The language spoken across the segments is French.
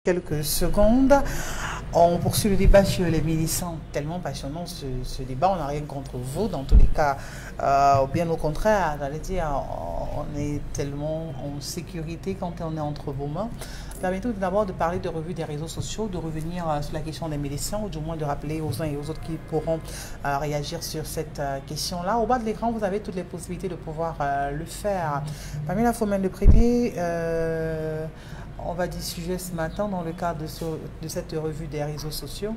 Quelques secondes. On poursuit le débat sur les médecins. Tellement passionnant ce débat, on n'a rien contre vous. Dans tous les cas, bien au contraire, j'allais dire, on est tellement en sécurité quand on est entre vos mains. Permettez-nous d'abord de parler de revue des réseaux sociaux, de revenir sur la question des médecins, ou du moins de rappeler aux uns et aux autres qui pourront réagir sur cette question-là. Au bas de l'écran, vous avez toutes les possibilités de pouvoir le faire. Pamela Fomen, le premier... on va diffuser ce matin dans le cadre de cette revue des réseaux sociaux.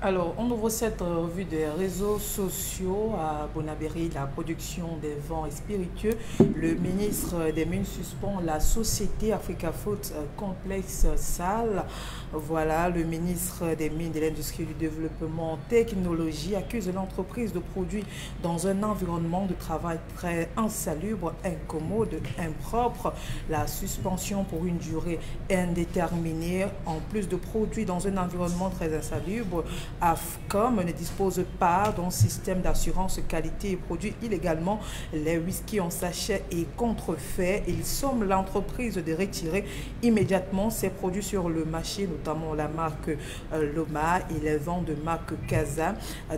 Alors, on ouvre cette revue des réseaux sociaux à Bonabéry, la production des vents et spiritueux. Le ministre des Mines suspend la société Africa Food Complex Sale. Voilà, le ministre des Mines, de l'Industrie et du Développement Technologie accuse l'entreprise de produire dans un environnement de travail très insalubre, incommode, impropre. La suspension pour une durée indéterminée, en plus de produire dans un environnement très insalubre, AFCOM ne dispose pas d'un système d'assurance qualité et produit illégalement les whisky en sachet et contrefaits. Il somme l'entreprise de retirer immédiatement ses produits sur le marché, notamment la marque Loma et les ventes de marque Casa,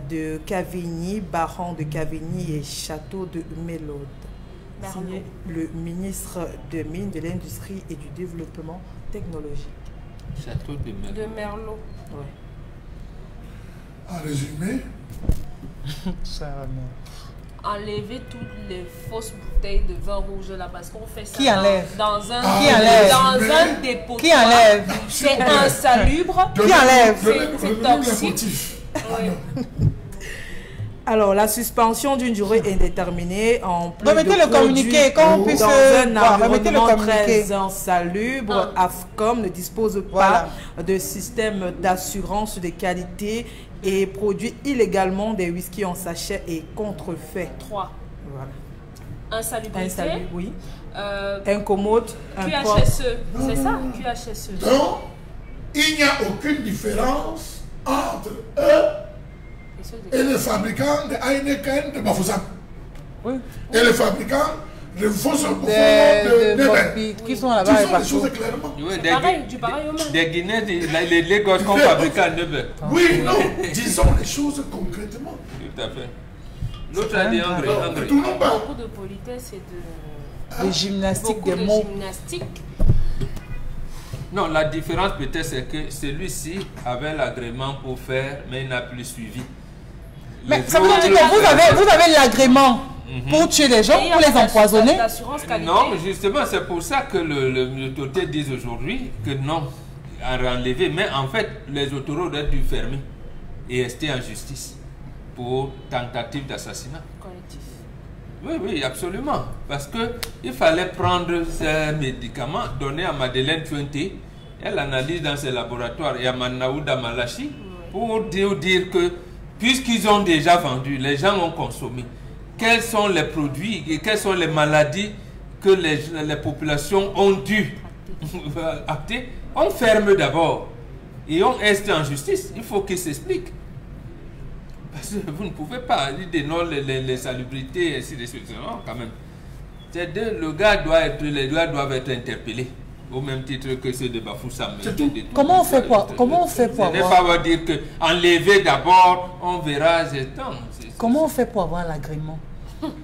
de Cavigny, Baron de Cavigny et Château de Mélode. Signé le ministre des Mines, de l'Industrie et du Développement Technologique. Château de Merlot. De Merlot. Ouais. En résumé, enlever toutes les fausses bouteilles de vin rouge là, parce qu'on fait ça Qui enlève? dans un dépôt. Qui enlève? C'est insalubre. Qui enlève? C'est toxique. Oui. Alors, la suspension d'une durée indéterminée en plus remettez de le communiqué, qu'on puisse dans un remettez le environnement communiqué. très insalubre. AFCOM ne dispose pas de système d'assurance de qualité et produit illégalement des whisky en sachet et contrefaits. 3. Voilà. Insalubrité. Insalubre, oui. Incommode, impropre. QHSE, c'est ça? QHSE. donc, il n'y a aucune différence entre eux et les fabricants de Heineken de Bafoussam. Oui. Et les fabricants de Fossor qui sont là-bas et les partout. choses clairement. Oui, Du pareil au même. des Guinéens, les Lagos qu'on fabrique à Nebe. Oui, non, disons les choses concrètement. Tout à fait. L'autre a dit engrais. Tout le monde parle. Beaucoup de politesse et de... De gymnastique beaucoup des de mots. gymnastique. Non, la différence peut-être c'est que celui-ci avait l'agrément pour faire, mais il n'a plus suivi. Mais ça veut dire que vous avez l'agrément pour tuer les gens, pour les empoisonner. Non, mais justement, c'est pour ça que l'autorité dit aujourd'hui que non, à enlever. Mais en fait, les autorités auraient dû fermer et rester en justice pour tentative d'assassinat. Collectif. Oui, oui, absolument. Parce qu'il fallait prendre ces médicaments, donner à Madeleine Fuente, elle analyse dans ses laboratoires, et à Manaouda Malachi, pour dire que, puisqu'ils ont déjà vendu, les gens ont consommé, quels sont les produits et quelles sont les maladies que les populations ont dû acter. On ferme d'abord et on reste en justice. Il faut qu'ils s'expliquent. Parce que vous ne pouvez pas dire non les salubrités et ainsi de suite. Non, quand même. Le gars les gars doivent être interpellés au même titre que ceux de Bafoussam. Comment on fait pour Ce n'est avoir... pas dire que enlever d'abord, on verra. Comment on fait pour avoir l'agrément?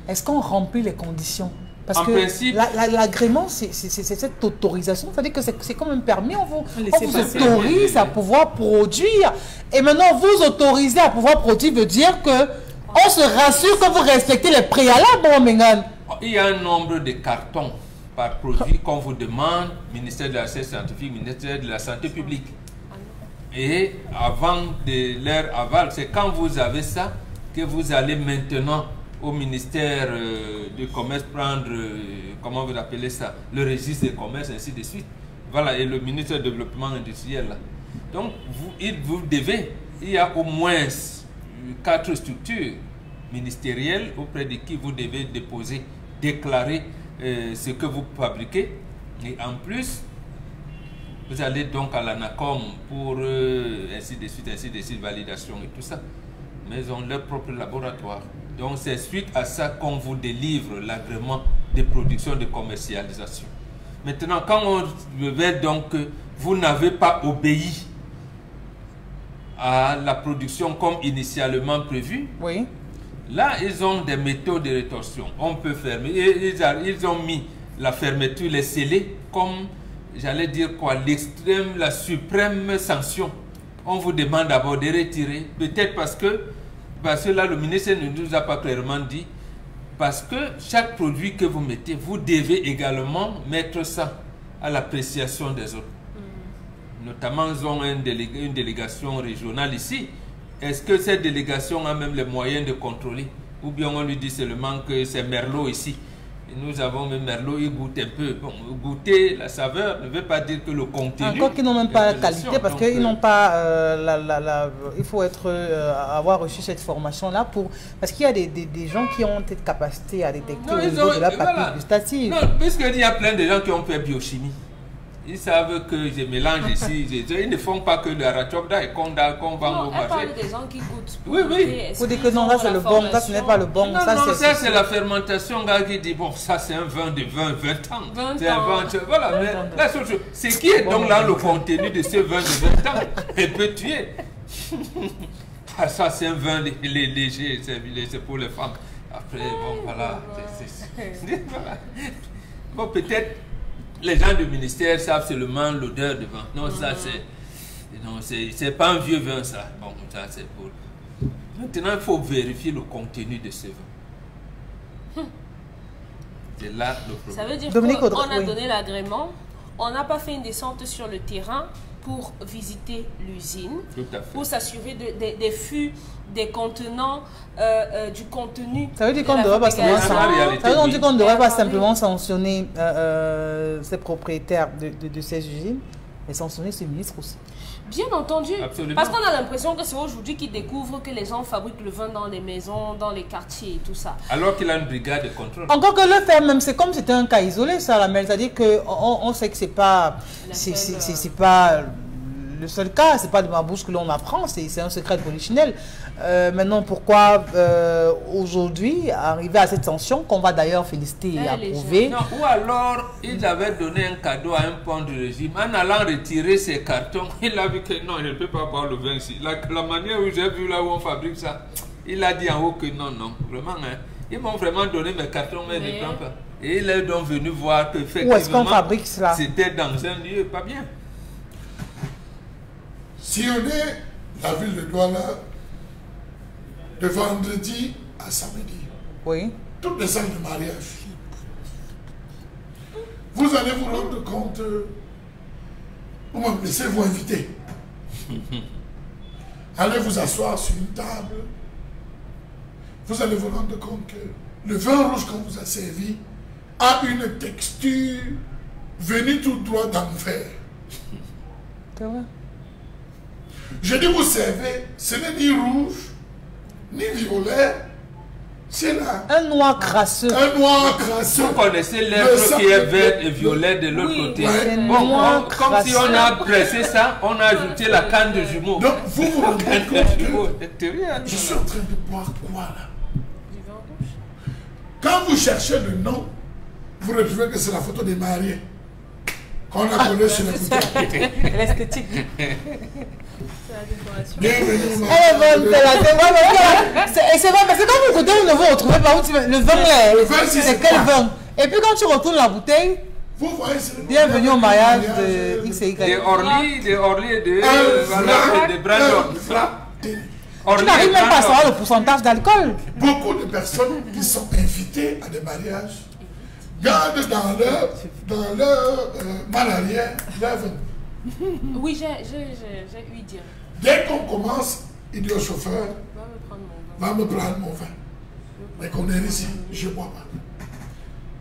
Est-ce qu'on remplit les conditions? Parce En que principe, l'agrément, c'est cette autorisation. C'est-à-dire que c'est comme un permis. On vous Laissez-passer. autorise à pouvoir produire. Et maintenant, vous autorisez à pouvoir produire veut dire que on se rassure que vous respectez les préalables, bon, Mengan. il y a un nombre de cartons par produit qu'on vous demande, ministère de la Recherche scientifique, ministère de la Santé publique. Et avant de leur aval, c'est quand vous avez ça que vous allez maintenant au ministère du commerce prendre, comment vous appelez ça, le registre des commerces, ainsi de suite. Voilà, et le ministère du développement industriel. Là. Donc, vous devez, il y a au moins 4 structures ministérielles auprès de qui vous devez déposer, déclarer ce que vous fabriquez. Et en plus, vous allez donc à l'ANACOM pour ainsi de suite, validation et tout ça. Mais ils ont leur propre laboratoire. Donc c'est suite à ça qu'on vous délivre l'agrément de production de commercialisation. Maintenant, quand on révèle donc que vous n'avez pas obéi à la production comme initialement prévu, Oui. là, ils ont des méthodes de rétorsion. On peut fermer. Et ils ont mis la fermeture, les scellés, comme, j'allais dire quoi, l'extrême, la suprême sanction. On vous demande d'abord de retirer. Peut-être parce que là, le ministre ne nous a pas clairement dit, parce que chaque produit que vous mettez, vous devez également mettre ça à l'appréciation des autres. Notamment, ils ont une délégation régionale ici. Est-ce que cette délégation a même les moyens de contrôler? Ou bien on lui dit seulement que c'est Merlot ici. Et nous avons même Merlot, il goûte un peu. Bon, goûter la saveur ne veut pas dire que le contenu... Encore qu'ils n'ont même pas la qualité, parce qu'ils n'ont pas... il faut avoir reçu cette formation-là pour... Parce qu'il y a des gens qui ont cette capacité à détecter au niveau de la papille gustative. Non, puisqu'il y a plein de gens qui ont fait biochimie. Ils savent que je mélange ici. Ils ne font pas que le ratchopda et qu'on vend au marché. Elle parle des gens qui goûtent. Oui, oui. Vous dites que non, là c'est le bon, ça ce n'est pas le bon. Non, ça c'est la fermentation. Gars qui dit, bon, ça c'est un vin de 20 ans. C'est un vin, voilà, mais la seule chose, c'est qui est donc là le contenu de ce vin de 20 ans? Elle peut tuer. Ah, ça c'est un vin léger, c'est pour les femmes. Après, bon, voilà. Voilà. Bon, peut-être... Les gens du ministère savent seulement l'odeur de vin. Non, ça c'est pas un vieux vin, ça. Bon, ça c'est pour... Maintenant, il faut vérifier le contenu de ce vin. C'est là le problème. Ça veut dire qu'on a donné l'agrément, on n'a pas fait une descente sur le terrain pour visiter l'usine, pour s'assurer des fûts, des contenants, du contenu. Ça veut dire qu'on ne devrait pas simplement sanctionner ces propriétaires de ces usines, mais sanctionner ce ministre aussi. Bien entendu. Absolument. Parce qu'on a l'impression que c'est aujourd'hui qu'ils découvrent que les gens fabriquent le vin dans les maisons, dans les quartiers et tout ça. Alors qu'il a une brigade de contrôle. Encore que le faire même, c'est comme c'était un cas isolé, ça, la même. C'est-à-dire qu'on sait que c'est pas le seul cas, c'est pas de ma bouche que l'on apprend, c'est un secret de polichinelle. Maintenant, pourquoi aujourd'hui arriver à cette sanction qu'on va d'ailleurs féliciter et approuver? Non, ou alors, ils avaient donné un cadeau à un pont du régime. En allant retirer ses cartons, il a vu que non, il ne peut pas boire le vin ici. La manière où j'ai vu là où on fabrique ça, il a dit en haut que non, vraiment, hein, ils m'ont vraiment donné mes cartons, mais ils ne prennent pas. Et il est donc venu voir que où est-ce qu'on fabrique cela? C'était dans un lieu pas bien. Si on est la ville de Douala, de vendredi à samedi, oui, toutes les salles de mariage, vous allez vous rendre compte, vous me laissez vous inviter. Allez vous asseoir sur une table, vous allez vous rendre compte que le vin rouge qu'on vous a servi a une texture venue tout droit d'enfer. C'est vrai. Je dis vous servez, ce n'est ni rouge, ni violet, c'est là. Un noir crasseux. Un noir crasseux. Vous connaissez l'œuvre qui est vert et violet de l'autre côté. Ouais. Bon, comme si on a pressé ça, on a ajouté la canne de jumeaux. Donc vous vous rendez compte que je suis en train de boire quoi là? Du vin rouge. Quand vous cherchez le nom, vous retrouvez que c'est la photo des mariés qu'on a collée sur les bouteilles. L'esthétique. C'est la décoration. Bienvenue. C'est vrai, parce que quand vous goûtez, vous ne vous retrouvez pas. Le vin, c'est quel vin? Et puis quand tu retournes la bouteille, vous voyez, bienvenue au mariage de X et Y. Des Orly et de Brandon. Tu n'arrives même pas à savoir le pourcentage d'alcool. Beaucoup de personnes qui sont invitées à des mariages gardent dans leur malarière leur vin. Oui, j'ai eu dire. Dès qu'on commence, il dit au chauffeur, va me prendre mon vin. Mais qu'on est ici, je ne bois pas.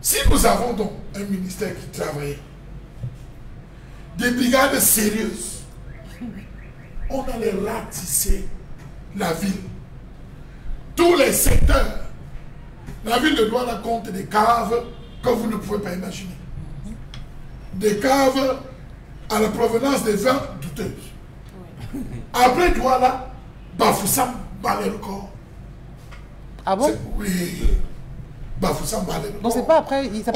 Si nous avons donc un ministère qui travaille, des brigades sérieuses, on allait ratisser la ville. Tous les secteurs. La ville de Douala compte des caves que vous ne pouvez pas imaginer. Des caves à la provenance des vins douteuses. Après Douala, Bafoussam balait le corps. Ah bon? Oui. Bafoussam Balé. Donc c'est pas après, c'est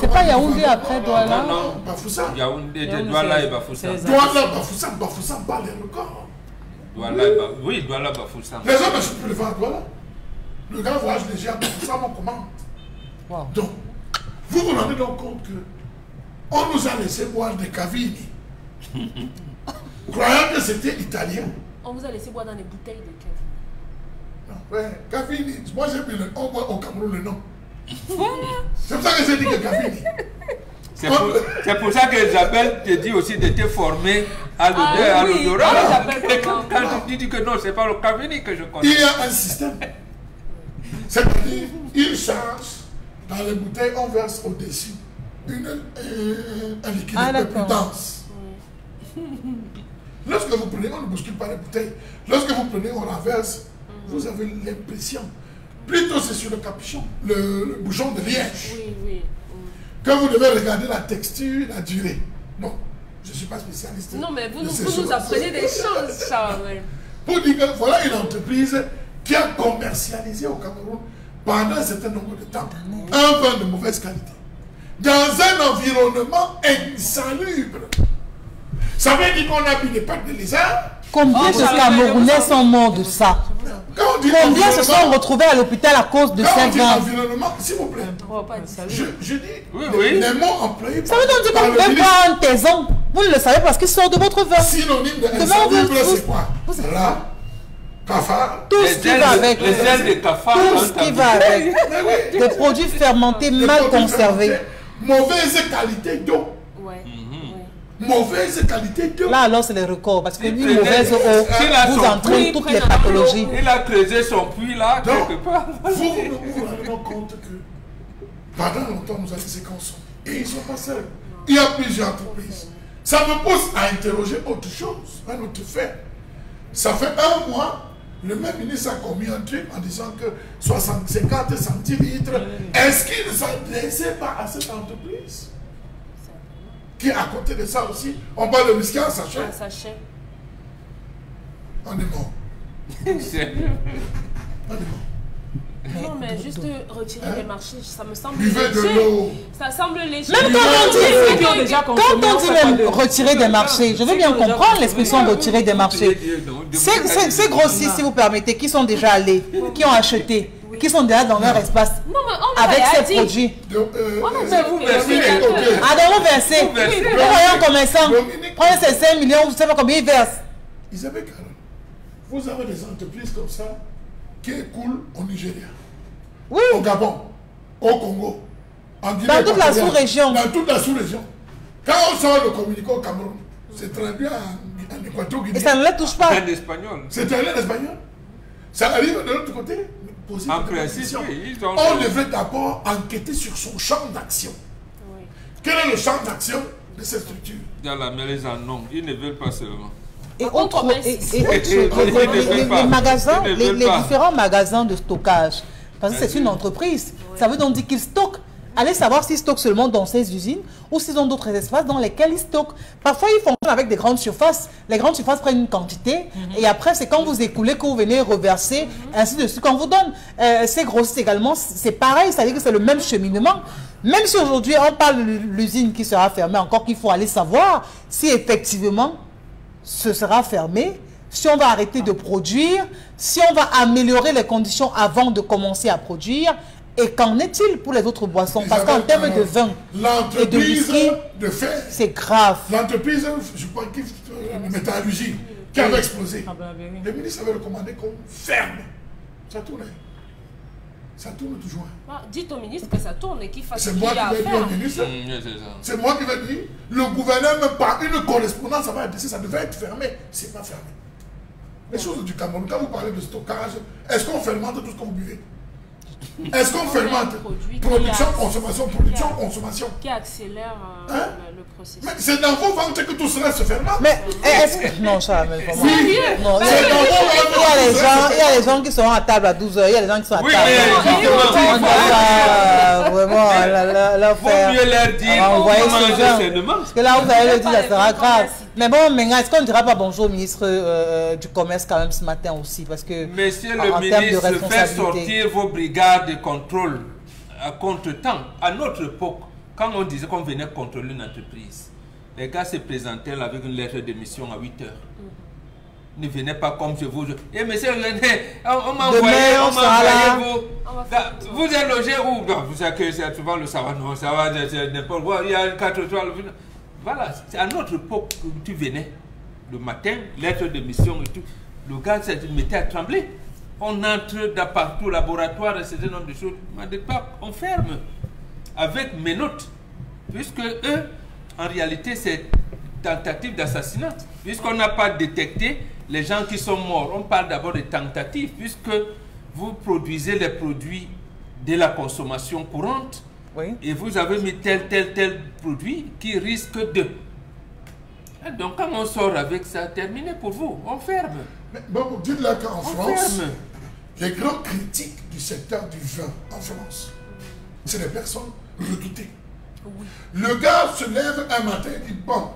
pas Yaoundé après Douala. Non, Bafoussam. Yaoundé, Douala et Bafoussam. Douala, Bafoussam Balé le corps. Oui, Douala, Bafoussam. Les hommes ne sont plus devant Douala. Le grand voyage léger à Bafoussam, on commande. Donc, vous vous rendez donc compte que on nous a laissé boire des cavini. Croyant que c'était italien. On vous a laissé boire dans les bouteilles de cavini. Non, ouais, cavini. Moi j'ai pris on voit au Cameroun le nom. C'est pour ça que j'ai dit que cavini. C'est pour ça que Isabelle te dit aussi de te former à l'odorat. Quand tu dis que non, c'est pas le cavini que je connais. Il y a un système. C'est-à-dire, il change dans les bouteilles, on verse au-dessus un liquide un peu plus dense. Lorsque vous prenez, on ne bouscule pas les bouteilles. Lorsque vous prenez, on renverse, vous avez l'impression. Plutôt c'est sur le capuchon, le bouchon de liège. Oui. Que vous devez regarder la texture, la durée. Non, je ne suis pas spécialiste. Non, mais vous nous apprenez des choses, Charles. Pour dire que voilà une entreprise qui a commercialisé au Cameroun pendant un certain nombre de temps un vin de mauvaise qualité. Dans un environnement insalubre. Ça veut dire qu'on a mis des pattes de lézard. Combien de Camerounais sont morts de ça? Combien se sont retrouvés à l'hôpital à cause de ces vins? Environnement, s'il vous plaît. Je dis les mots employés. Ça veut donc dire qu'on ne peut pas un taisan. Vous ne le savez parce qu'il sort de votre vin. Synonyme de insalubre, c'est quoi? Là, cafard. Tout ce qui va avec. Les ailes de cafard. Tout ce qui va avec. Des produits fermentés mal conservés. Mauvaise qualité d'eau. Mauvaise qualité d'eau. Là alors c'est les records parce que une mauvaise eau vous entraîne toutes les pathologies. Il a creusé son puits là quelque part. Vous vous rendez compte que pendant longtemps nous avons ces consommateurs et ils ne sont pas seuls. Il y a plusieurs entreprises. Ça me pousse à interroger autre chose, un autre fait. Ça fait un mois, le même ministre a commis un truc en disant que 50 centilitres, est-ce qu'il ne s'adressait pas à cette entreprise? Qui à côté de ça aussi, on parle de whisky en sachet. Un sachet. On est mort. On est mort. Non, mais juste retirer les marchés, ça me semble Buvez léger. de l'eau. Ça semble léger. Même quand on dit même retirer des marchés, je veux bien comprendre l'expression retirer des marchés. Ces grossistes, si vous permettez, qui sont déjà allés, qui ont acheté, qui sont déjà dans leur espace avec ces produits. Vous versez. Vous versez. Vous voyez un commerçant, prenez ces 5 millions, vous savez combien ils versent. Isabelle Caron, vous avez des entreprises comme ça qui coulent au Nigeria, au Gabon, au Congo, en Guinée. Dans toute la sous-région. Dans toute la sous-région. Quand on sort le communiqué au Cameroun, c'est traduit en Équateur-Guinée. Et ça ne les touche pas. En espagnol. C'est traduit en espagnol. Ça arrive de l'autre côté. En principe, oui, on devrait d'abord enquêter sur son champ d'action. Oui. Quel est le champ d'action de cette structure? Dans la mêlée en nom, ils ne veulent pas seulement. Et autre, les magasins, les différents magasins de stockage, parce que c'est une entreprise, ça veut donc dire qu'ils stockent. Allez savoir s'ils stockent seulement dans ces usines ou s'ils ont d'autres espaces dans lesquels ils stockent. Parfois, ils fonctionnent avec des grandes surfaces. Les grandes surfaces prennent une quantité et après, c'est quand vous écoulez que vous venez reverser, ainsi de suite. Quand on vous donne ces grossistes également, c'est pareil, c'est-à-dire que c'est le même cheminement. Même si aujourd'hui, on parle de l'usine qui sera fermée, encore qu'il faut aller savoir si effectivement ce sera fermé, si on va arrêter de produire, si on va améliorer les conditions avant de commencer à produire. Et qu'en est-il pour les autres boissons? Parce qu'en termes de vin et de whisky, c'est grave. L'entreprise, je crois que la métallurgie qui avait explosé. Le ministre avait recommandé qu'on ferme. Ça tourne. Ça tourne toujours. Dites au ministre que ça tourne et qu'il fasse ce qu'il a à faire. C'est moi qui vais dire au ministre. C'est moi qui vais dire. Le gouverneur, par une correspondance, ça va être ça devait être fermé. C'est pas fermé. Les choses du Cameroun, quand vous parlez de stockage, est-ce qu'on fermente tout ce qu'on buvait? Est-ce qu'on fermente production, consommation, production, consommation? Qui accélère le processus. Mais c'est dans vos ventes que tout cela se fermente. Mais est-ce que... Non, ça mais comment? Oui. Non, il y a les gens qui seront à table à 12h, il y a les gens qui sont à table à vraiment la faire. Faut mieux leur dire, parce que là, vous allez le dire, ça sera grave. Mais bon, maintenant, est-ce qu'on ne dira pas bonjour au ministre du Commerce quand même ce matin aussi? Parce que Monsieur le ministre, faites sortir vos brigades de contrôle à contre-temps. À notre époque, quand on disait qu'on venait contrôler une entreprise, les gars se présentaient là avec une lettre de mission à 8 heures. Ne venez pas comme je vous... Eh monsieur, venez, on m'a envoyé vous. Vous êtes logé où? Non, vous savez que c'est souvent le savoir. Non, ça va, c'est n'importe quoi. Il y a 4 étoiles. Voilà, c'est à notre époque que tu venais. Le matin, lettre de mission et tout. Le gars se mettait à trembler. On entre dans partout, laboratoire, un certain nombre de choses. Mais de pas, on ferme. Avec mes notes. Puisque eux, en réalité, c'est tentative d'assassinat. Puisqu'on n'a pas détecté les gens qui sont morts. On parle d'abord de tentatives, puisque vous produisez les produits de la consommation courante, oui, et vous avez mis tel produit qui risque de... Et donc quand on sort avec ça, terminé pour vous, on ferme. Mais bon, dites-leur qu'en France, les grands critiques du secteur du vin en France, c'est des personnes redoutées. Oui. Le gars se lève un matin et dit, bon,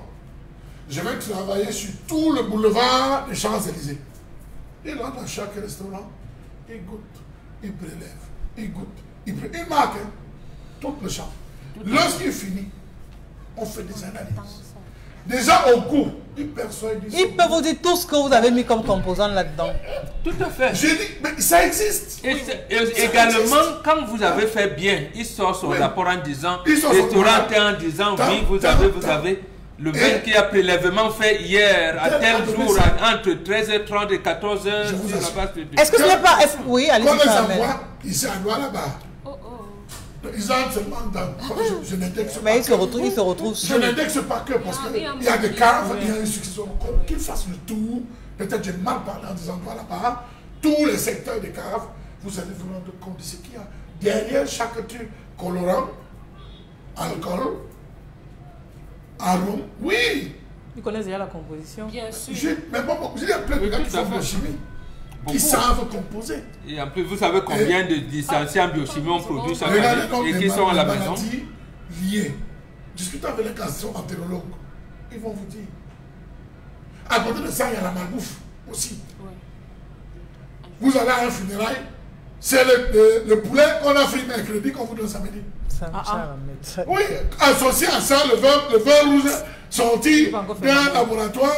je vais travailler sur tout le boulevard des Champs-Élysées. Il rentre dans chaque restaurant, il goûte, il prélève, il goûte, il marque tout le champ. Lorsqu'il finit, on fait des analyses. Déjà au goût, il perçoit. Il peut vous dire tout ce que vous avez mis comme composant là-dedans. Tout à fait. J'ai dit, mais ça existe. Et, également, quand vous avez fait bien, il sort son rapport en disant, restaurant en disant, oui, vous avez. Le vin qui a prélèvement fait hier, à tel jour, entre 13h30 et 14h, est-ce que ce n'est pas... Oui, allez-y. Quand les envoie, ils s'envoient là-bas. Ils entrent seulement dans... Je n'indexe pas. Mais ils se retrouvent Je n'indexe pas que parce qu'il y a des caves, il y a une succession. Qu'ils fassent le tour. Peut-être j'ai mal parlé en disant là-bas. Tous les secteurs des caves, vous allez vous rendre compte de ce qu'il y a. Derrière chaque truc colorant, alcool, arôme, oui. Ils connaissent déjà la composition. Bien sûr. Mais bon, j'ai plein de gars qui font de la chimie, qui savent composer. Et en plus, vous savez combien de licenciés en biochimie ont produit chaque année et qui sont à la maison liées. Discutez avec les gastro-entérologues. Ils vont vous dire. À côté de ça, il y a la malbouffe aussi. Oui. Vous allez à un funérail, c'est le poulet qu'on a fait mercredi qu'on vous donne samedi. Oui, associé à ça, le vin rouge sorti d'un laboratoire.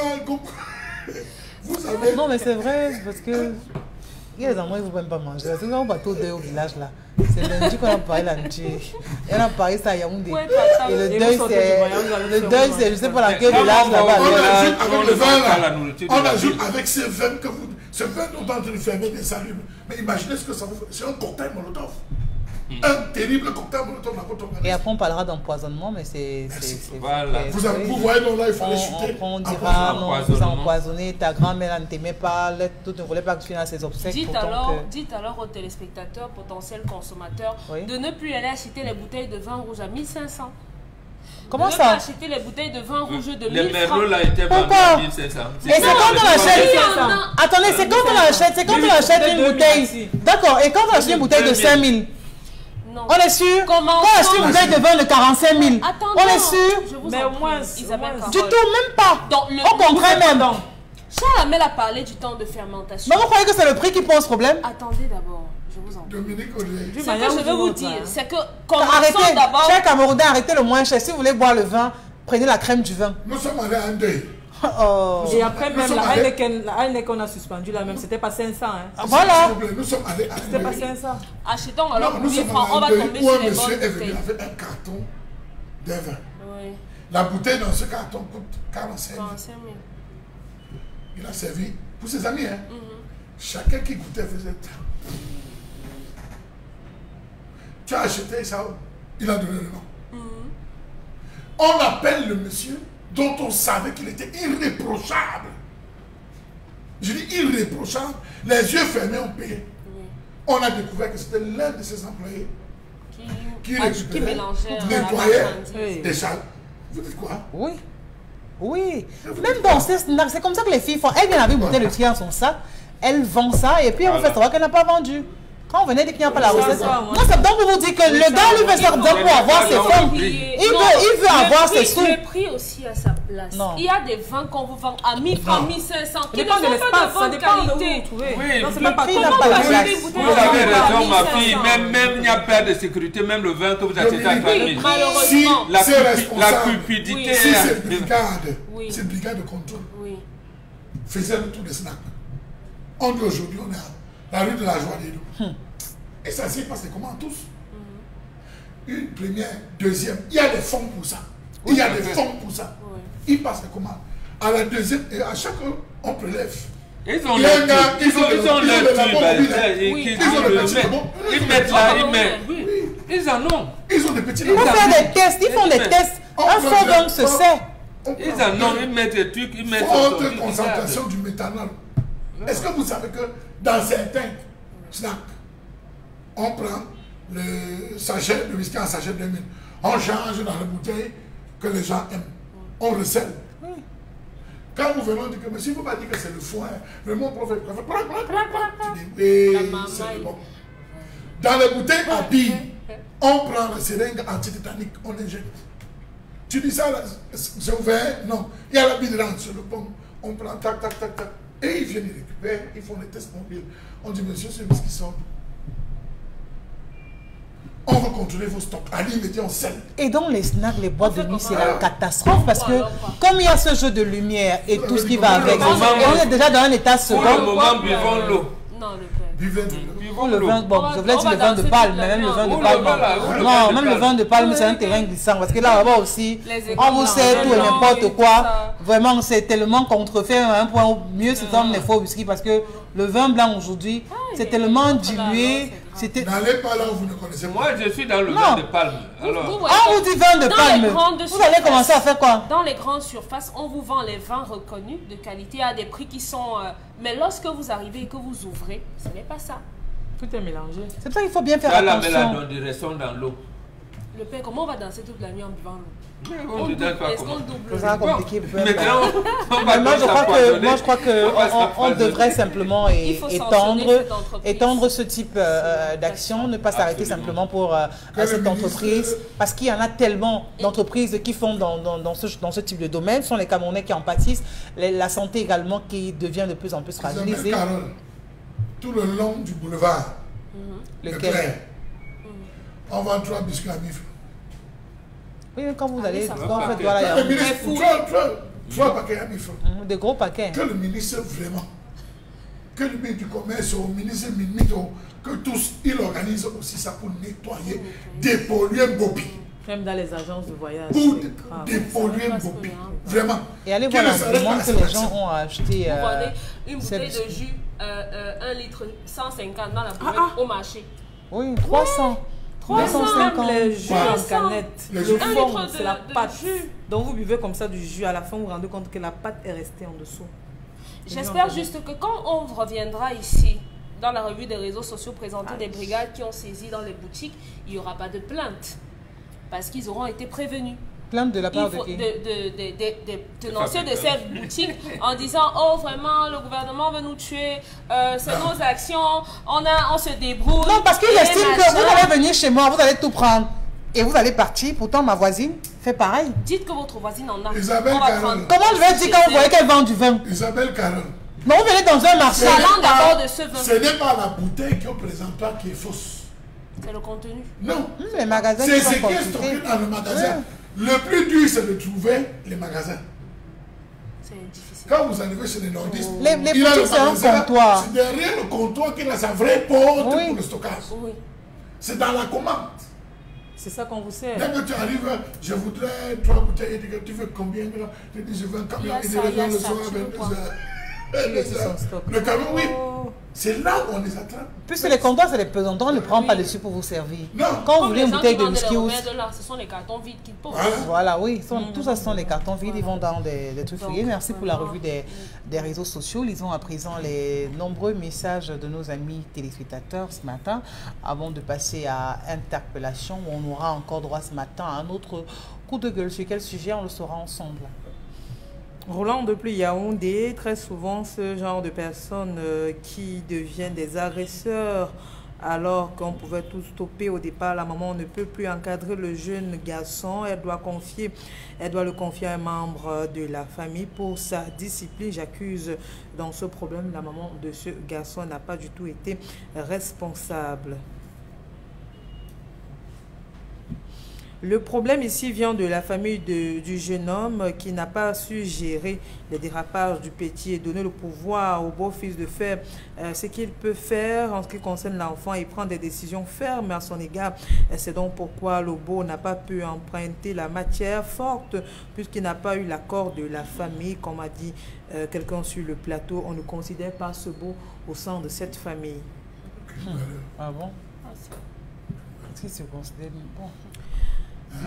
Vous savez. Non, mais c'est vrai, parce que il y a des endroits où ils ne vont même pas manger. C'est quand on va tout deuil au village là. C'est lundi qu'on a parlé lundi. Et on a parlé ça à Yaoundé. Et le deuil, c'est, je ne sais pas dans quel village là-bas. On ajoute avec le vin là. On ajoute avec ce vin que vous. Ce vin dont on est en train de fermer des salumes. Mais imaginez ce que ça vous fait. C'est un cocktail Molotov. Un terrible cocktail Molotov. Et après on parlera d'empoisonnement, mais c'est... Voilà. Vous voyez donc là, il faut les chuter. On dira non, vous a empoisonné, ta grand-mère ne t'aimait pas, tout ne voulait pas que tu viennes à ses obsèques. Dites alors aux téléspectateurs, potentiels consommateurs, de ne plus aller acheter les bouteilles de vin rouge à 1500. Comment ça? Ne pas acheter les bouteilles de vin rouge de 1000 francs. Les merlots là étaient vendus à 1500. Et c'est quand on achète... Attendez, c'est quand on achète une bouteille... D'accord, et quand on achète une bouteille de 5000? On est sûr? Quand on achète une bouteille de vin de 45 000, on est sûr? Mais au moins, du tout, même pas. Au contraire même. Charles Amel a parlé du temps de fermentation. Mais vous croyez que c'est le prix qui pose problème? Attendez d'abord, je vous en prie. Dominique Olivier. Ce que je veux vous dire, c'est que commençons d'abord... Cher Camerounais, arrêtez le moins cher. Si vous voulez boire le vin, prenez la crème du vin. Nous sommes allés à un deuil. Et après même la Heineken qu'on a suspendu là même, c'était pas 500 hein. Voilà. Nous sommes allés à un c'était pas 500. Achetons alors pour 1000 francs, on va tomber sur les bonnes monsieur est venu bouteilles. avec un carton de vin. Oui. La bouteille dans ce carton coûte 45 000. 45 000. Il a servi pour ses amis. Hein. Chacun qui goûtait faisait... Tu as acheté ça, il a donné le nom. On appelle le monsieur dont on savait qu'il était irréprochable. Je dis irréprochable. Les yeux fermés, on payait. On a découvert que c'était l'un de ses employés qui mélangeait, nettoyait des salles. Vous dites quoi? Oui. Oui. Même dans c'est comme ça que les filles font. Elle vient avec une bouteille de thé dans son sac, elle vend ça et puis on fait savoir qu'elle n'a pas vendu. Quand on venait dire qu'il n'y a pas la recette, non, c'est donc pour vous dire que le gars lui veut ça pour avoir ses fonds. Il veut avoir ses sous. Le prix aussi à sa place. Non. Il y a des vins qu'on vous vend à 1000 francs, 1500, qui ne dépend de sont pas de l'espace, ça bonne dépend de où qualité. vous trouvez. Oui, Non, c'est le pas prix partout. n'a pas la Comment place. Vous avez raison, ma fille. Même il n'y a pas de sécurité. Même le vin que vous achetez à 3000. Malheureusement. La cupidité. Si cette brigade de contrôle faisait le tour des snacks. On dit aujourd'hui, on est à la rue de la Joie des Loups. Et ça s'est passé comment tous? Une première, deuxième, il y a des fonds pour ça. Il y a des fonds pour ça. Il passe comment? À la deuxième, et à chaque fois, on prélève. Ils ont le ils mettent là, ils mettent. Ils en ont. Ils ont des petits. Ils vont faire des tests, ils font des tests. Un faux vin se sait. Ils en ont, ils mettent des trucs, ils mettent. Forte concentration du méthanol. Est-ce que vous savez que dans certains snacks, on prend le sachet de whisky en sachet de 2000, on change dans les bouteilles que les gens aiment, on recèle. Quand nous venons dire que monsieur, il ne faut pas dire que c'est le foin, le mot prophète, c'est bon. Dans les bouteilles à billes, on prend la seringue antitétanique, on injecte. Tu dis ça, c'est ouvert? Non. Il y a la bille dedans sur le pont, on prend tac, tac, tac, tac. Et ils viennent, ils récupèrent, ils font les tests mobiles. On dit, monsieur, c'est ce qui sort. On va contrôler vos stocks. À l'immédiat, on scelle. Et dans les snacks, les boîtes de nuit, c'est la catastrophe parce que comme il y a ce jeu de lumière et tout ce qui va avec, on est déjà dans un état second. Pour le moment, buvons l'eau. Non, le pain. Buvez de l'eau. Le vin, bon, je voulais dire le vin de palme, mais même le vin de palme. Non, même le vin de palme, c'est un terrain glissant. Parce que là-bas aussi, on vous sait tout et n'importe quoi. Vraiment, c'est tellement contrefait à un point où mieux c'est comme les faux whisky parce que le vin blanc aujourd'hui, c'est tellement dilué. N'allez pas là où vous ne connaissez pas. Moi, je suis dans le vin de palme. Alors, on vous dit vin de palme. Vous allez commencer à faire quoi? Dans les grandes surfaces, on vous vend les vins reconnus de qualité à des prix qui sont... mais lorsque vous arrivez et que vous ouvrez, ce n'est pas ça. Tout est mélangé. C'est pour ça qu'il faut bien faire ça, la attention. mélange de restons dans l'eau. Le père, comment on va danser toute la nuit en buvant l'eau? C'est ça compliqué. Moi, je crois qu'on devrait simplement étendre ce type d'action, ne pas s'arrêter simplement pour cette entreprise, parce qu'il y en a tellement d'entreprises qui font dans ce type de domaine. Ce sont les Camerounais qui en pâtissent, la santé également qui devient de plus en plus fragilisée. Carole, tout le long du boulevard, lequel on vend 3 biscuits à mifle. Oui, quand vous allez, quand vous faites voilà, il y a 3 paquets à mifle. Des gros paquets. Que le ministre vraiment, que le ministre du Commerce, au ministre Minito, que tous, ils organisent aussi ça pour nettoyer, dépolluer Bopi. Même dans les agences de voyage. Pour dépolluer Bopi. Vraiment. Et allez voir l'engouement que les gens ont acheté. Vous vendez une bouteille de jus, 1 litre 150 dans la boutique au marché. Oui, 300. 350. Même les jus en canette. Le fond, c'est la pâte. Donc vous buvez comme ça du jus. À la fin, vous vous rendez compte que la pâte est restée en dessous. J'espère juste que quand on reviendra ici, dans la revue des réseaux sociaux, présenter des brigades qui ont saisi dans les boutiques, il n'y aura pas de plainte. Parce qu'ils auront été prévenus. Plainte de la part de qui? Des tenanciers de cette boutique en disant « Oh, vraiment, le gouvernement veut nous tuer, c'est nos actions, on se débrouille. » Non, parce qu'ils estiment que vous allez venir chez moi, vous allez tout prendre. Et vous allez partir, pourtant ma voisine fait pareil. Dites que votre voisine en a. Isabelle Carole. Comment je vais dire quand vous voyez qu'elle vend du vin? Isabelle Carole. Non, vous venez dans un marché. Parlons d'abord de ce vin. Ce n'est pas la bouteille qui présente pas qui est fausse. C'est le contenu. Non. Les magasins c'est ce qui est stocké dans le magasin. Le plus dur, c'est de trouver les magasins. C'est difficile. Quand vous arrivez chez les nordistes, les boutiques, c'est un comptoir. C'est derrière le comptoir qu'il a sa vraie porte pour le stockage. Oui. C'est dans la commande. C'est ça qu'on vous sert. Dès que tu arrives, je voudrais 3 bouteilles. Tu veux combien? Je dis, je veux un camion. Il revient le soir à 22h. Le camion, oui. C'est là où on les attrape. Puisque les comptoirs, c'est les pesantons, on ne prend pas dessus pour vous servir. Non. Quand vous voulez une bouteille de whisky, ce sont les cartons vides qu'ils posent. Voilà, oui. Tout ça, ce sont les cartons vides. Ils vont dans des trucs fouillés. Merci pour la revue des réseaux sociaux. Lisons à présent les nombreux messages de nos amis téléspectateurs ce matin, avant de passer à interpellation, où on aura encore droit ce matin à un autre coup de gueule. Sur quel sujet on le saura ensemble. Roland depuis Yaoundé, très souvent ce genre de personnes qui deviennent des agresseurs Alors qu'on pouvait tout stopper au départ, la maman ne peut plus encadrer le jeune garçon. Elle doit le confier à un membre de la famille pour sa discipline. J'accuse dans ce problème, la maman de ce garçon n'a pas du tout été responsable. Le problème ici vient de la famille du jeune homme qui n'a pas su gérer les dérapages du petit et donner le pouvoir au beau-fils de faire ce qu'il peut faire en ce qui concerne l'enfant et prendre des décisions fermes à son égard. C'est donc pourquoi le beau n'a pas pu emprunter la matière forte puisqu'il n'a pas eu l'accord de la famille. Comme a dit quelqu'un sur le plateau, on ne considère pas ce beau au sein de cette famille. Ah bon? Est-ce qu'il se considère bon?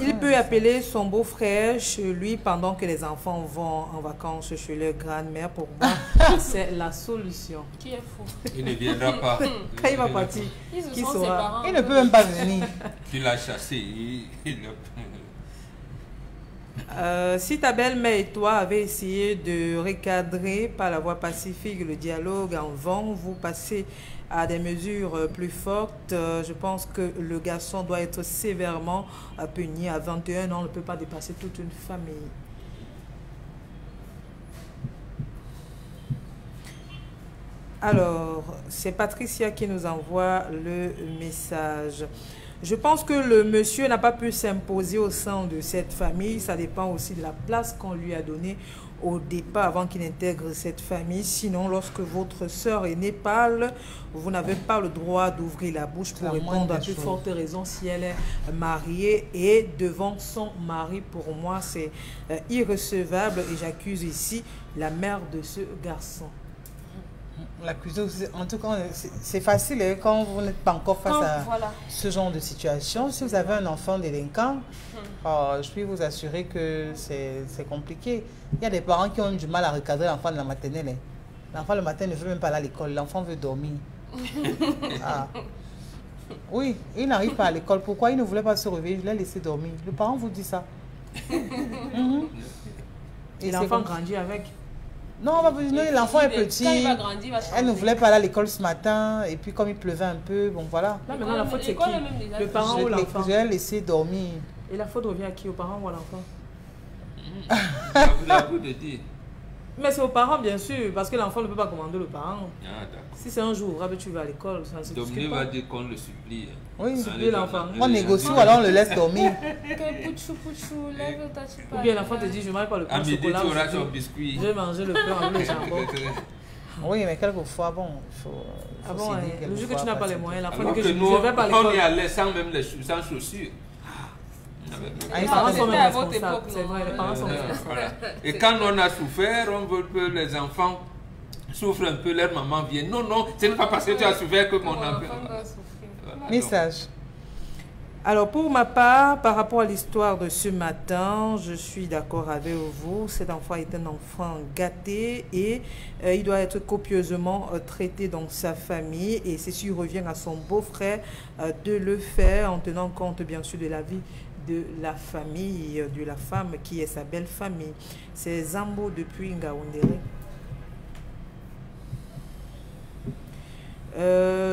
Il peut appeler son beau-frère chez lui pendant que les enfants vont en vacances chez leur grand-mère. Pour moi, c'est la solution. Qui est fou? Il ne viendra pas. Quand il va partir, qui saura? Il ne peut même pas venir. Tu l'as chassé. Si ta belle-mère et toi avez essayé de recadrer par la voie pacifique le dialogue en vain, vous passez à des mesures plus fortes. Je pense que le garçon doit être sévèrement puni. À 21 ans, on ne peut pas dépasser toute une famille. Alors, c'est Patricia qui nous envoie le message. Je pense que le monsieur n'a pas pu s'imposer au sein de cette famille. Ça dépend aussi de la place qu'on lui a donnée au départ avant qu'il intègre cette famille. Sinon, lorsque votre sœur aînée parle, vous n'avez pas le droit d'ouvrir la bouche pour répondre, à plus forte raison si elle est mariée et devant son mari. Pour moi, c'est irrecevable et j'accuse ici la mère de ce garçon. L'accuser aussi, en tout cas, c'est facile hein, quand vous n'êtes pas encore face à ce genre de situation. Si vous avez un enfant délinquant, je puis vous assurer que c'est compliqué. Il y a des parents qui ont du mal à recadrer l'enfant de la maternelle. L'enfant le matin ne veut même pas aller à l'école, l'enfant veut dormir. Oui, il n'arrive pas à l'école. Pourquoi il ne voulait pas se réveiller? Je l'ai laissé dormir. Le parent vous dit ça. Et l'enfant grandit avec. Non, l'enfant est petit. Quand il va grandir, elle ne voulait pas aller à l'école ce matin. Et puis comme il pleuvait un peu, bon voilà. Là, maintenant, la faute c'est qui? Le parent ou l'enfant? Je l'ai laissé dormir. Et la faute revient à qui? Au parent ou à l'enfant? Mais c'est aux parents, bien sûr, parce que l'enfant ne peut pas commander le parent. Si c'est un jour, tu vas à l'école, ça se discute pas. Va dire qu'on le supplie. Oui, supplie l'enfant. On négocie ou alors on le laisse dormir. Ou bien l'enfant te dit, je ne mange pas le pain au chocolat. Tu auras ton biscuit. Je vais manger le pain avec le jambon. Oui, mais quelquefois, bon, il faut le jour que tu n'as pas les moyens, l'enfant dit que je ne vais pas à l'école. On y allait sans même sans chaussures. Les parents sont même responsables. C'est vrai, les parents sont responsables. Et quand on a souffert, on veut que les enfants souffrent un peu, leur maman vient. Non, non, ce n'est pas parce que tu as souffert que mon enfant doit souffrir. Message. Alors pour ma part, par rapport à l'histoire de ce matin, je suis d'accord avec vous. Cet enfant est un enfant gâté et il doit être copieusement traité dans sa famille. Et ceci revient à son beau-frère de le faire en tenant compte bien sûr de la vie de la famille, de la femme qui est sa belle famille. C'est Zambo depuis Ngaoundéré.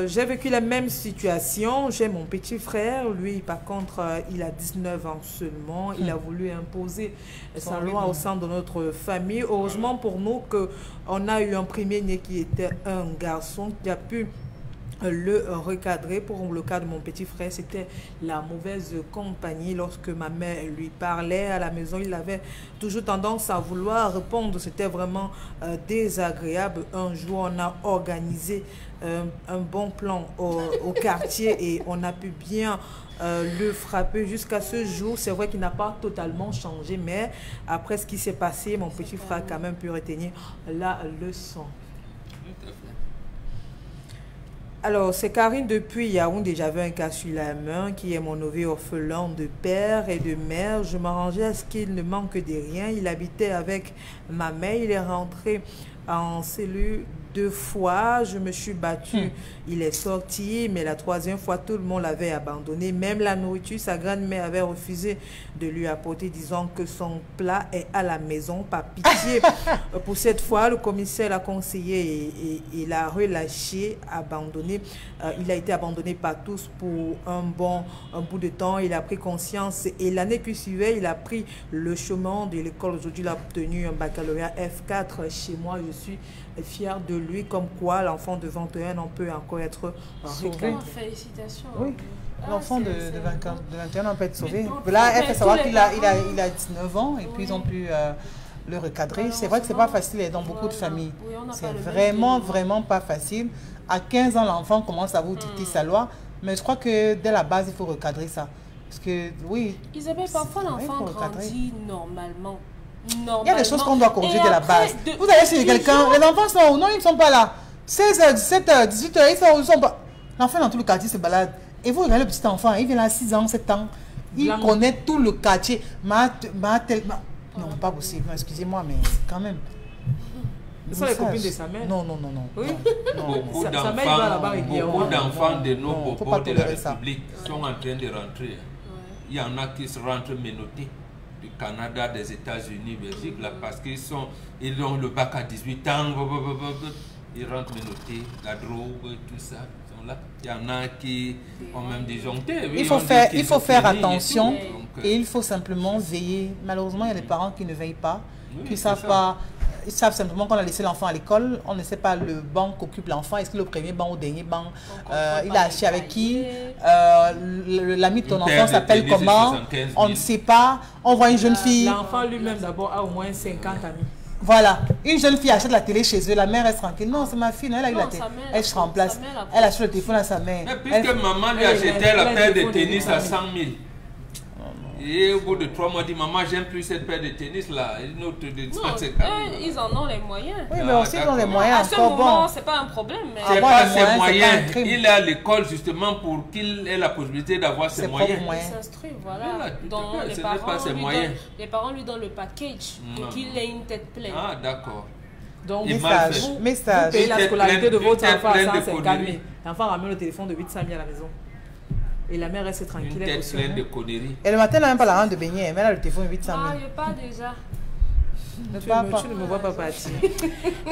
J'ai vécu la même situation. J'ai mon petit frère, lui par contre il a 19 ans seulement. Il a voulu imposer sa loi au sein de notre famille. Heureusement pour nous qu'on a eu un premier-né qui était un garçon qui a pu le recadrer. Pour le cas de mon petit frère, c'était la mauvaise compagnie. Lorsque ma mère lui parlait à la maison, il avait toujours tendance à vouloir répondre. C'était vraiment désagréable. Un jour, on a organisé un bon plan au quartier et on a pu bien le frapper jusqu'à ce jour. C'est vrai qu'il n'a pas totalement changé, mais après ce qui s'est passé, mon petit frère a quand même pu retenir la leçon. Alors, c'est Karine depuis Yaoundé. J'avais un cas sur la main qui est mon neveu orphelin de père et de mère. Je m'arrangeais à ce qu'il ne manque de rien. Il habitait avec ma mère. Il est rentré en cellule 2 fois, je me suis battue. Il est sorti, mais la 3e fois, tout le monde l'avait abandonné. Même la nourriture, sa grand-mère avait refusé de lui apporter, disant que son plat est à la maison, par pitié. Pour cette fois, le commissaire l'a conseillé et l'a relâché, abandonné. Il a été abandonné par tous pour un bout de temps. Il a pris conscience et l'année qui suivait, il a pris le chemin de l'école. Aujourd'hui, il a obtenu un baccalauréat F4 chez moi. Je suis fière de lui, comme quoi l'enfant de 21 ans peut encore être recadré. Félicitations. Oui, l'enfant de 21 ans peut être sauvé. Là, elle fait savoir qu'il a 19 ans et puis ils ont pu le recadrer. C'est vrai que c'est pas facile dans beaucoup de familles. C'est vraiment pas facile. À 15 ans, l'enfant commence à vous dicter sa loi, mais je crois que dès la base, il faut recadrer ça. Parce que, oui... Isabelle, parfois l'enfant grandit normalement. Il y a des choses qu'on doit corriger de la base. Vous allez chez quelqu'un, les enfants sont... Non, ils ne sont pas là. 16h, 17h, 18h, ils sont pas... L'enfant dans tout le quartier se balade. Et vous regardez le petit enfant, il vient à 6 ans, 7 ans. Il connaît tout le quartier. Non, pas possible. Excusez-moi, mais quand même. Ce sont les copines de sa mère. Non. Oui. Beaucoup d'enfants de nos bobos de la République sont en train de rentrer. Il y en a qui se rentrent menottés du Canada, des États-Unis, Belgique, là, parce ils ont le bac à 18 ans, ils rentrent menottés, la drogue et tout ça. Là. Il y en a qui ont même disjoncté. Il faut faire attention et il faut simplement veiller. Malheureusement, il y a des parents qui ne veillent pas, qui ne savent pas. Ils savent simplement qu'on a laissé l'enfant à l'école, on ne sait pas le banc qu'occupe l'enfant, est-ce que le premier banc ou le dernier banc, il a acheté avec qui, l'ami de ton enfant s'appelle comment, on ne sait pas, on voit une jeune fille. L'enfant lui-même d'abord a au moins 50 amis. Voilà, une jeune fille achète la télé chez eux, la mère reste tranquille. Non, c'est ma fille, elle a eu la télé, elle se remplace, elle achète le téléphone à sa mère. Mais puisque maman lui achetait la paire de tennis à 100 000. Et au bout de 3 mois, dit maman, j'aime plus cette paire de tennis là. Non, ils en ont les moyens. Oui, mais aussi ils ont les moyens. À ce moment, c'est pas un problème. C'est pas ses moyens. Il est à l'école justement pour qu'il ait la possibilité d'avoir ses moyens. Il s'instruit, voilà. Donc les parents lui donnent le package pour qu'il ait une tête pleine. Ah, d'accord. Donc, message. Vous payez la scolarité de votre enfant à 150 000. L'enfant ramène le téléphone de 800 000 à la maison. Et la mère reste tranquille. Une tête pleine de conneries. Et le matin, elle n'a même pas la rente de baigner. Elle a le téléphone 800 000. Ah, il pas déjà. Tu ne me vois pas partir.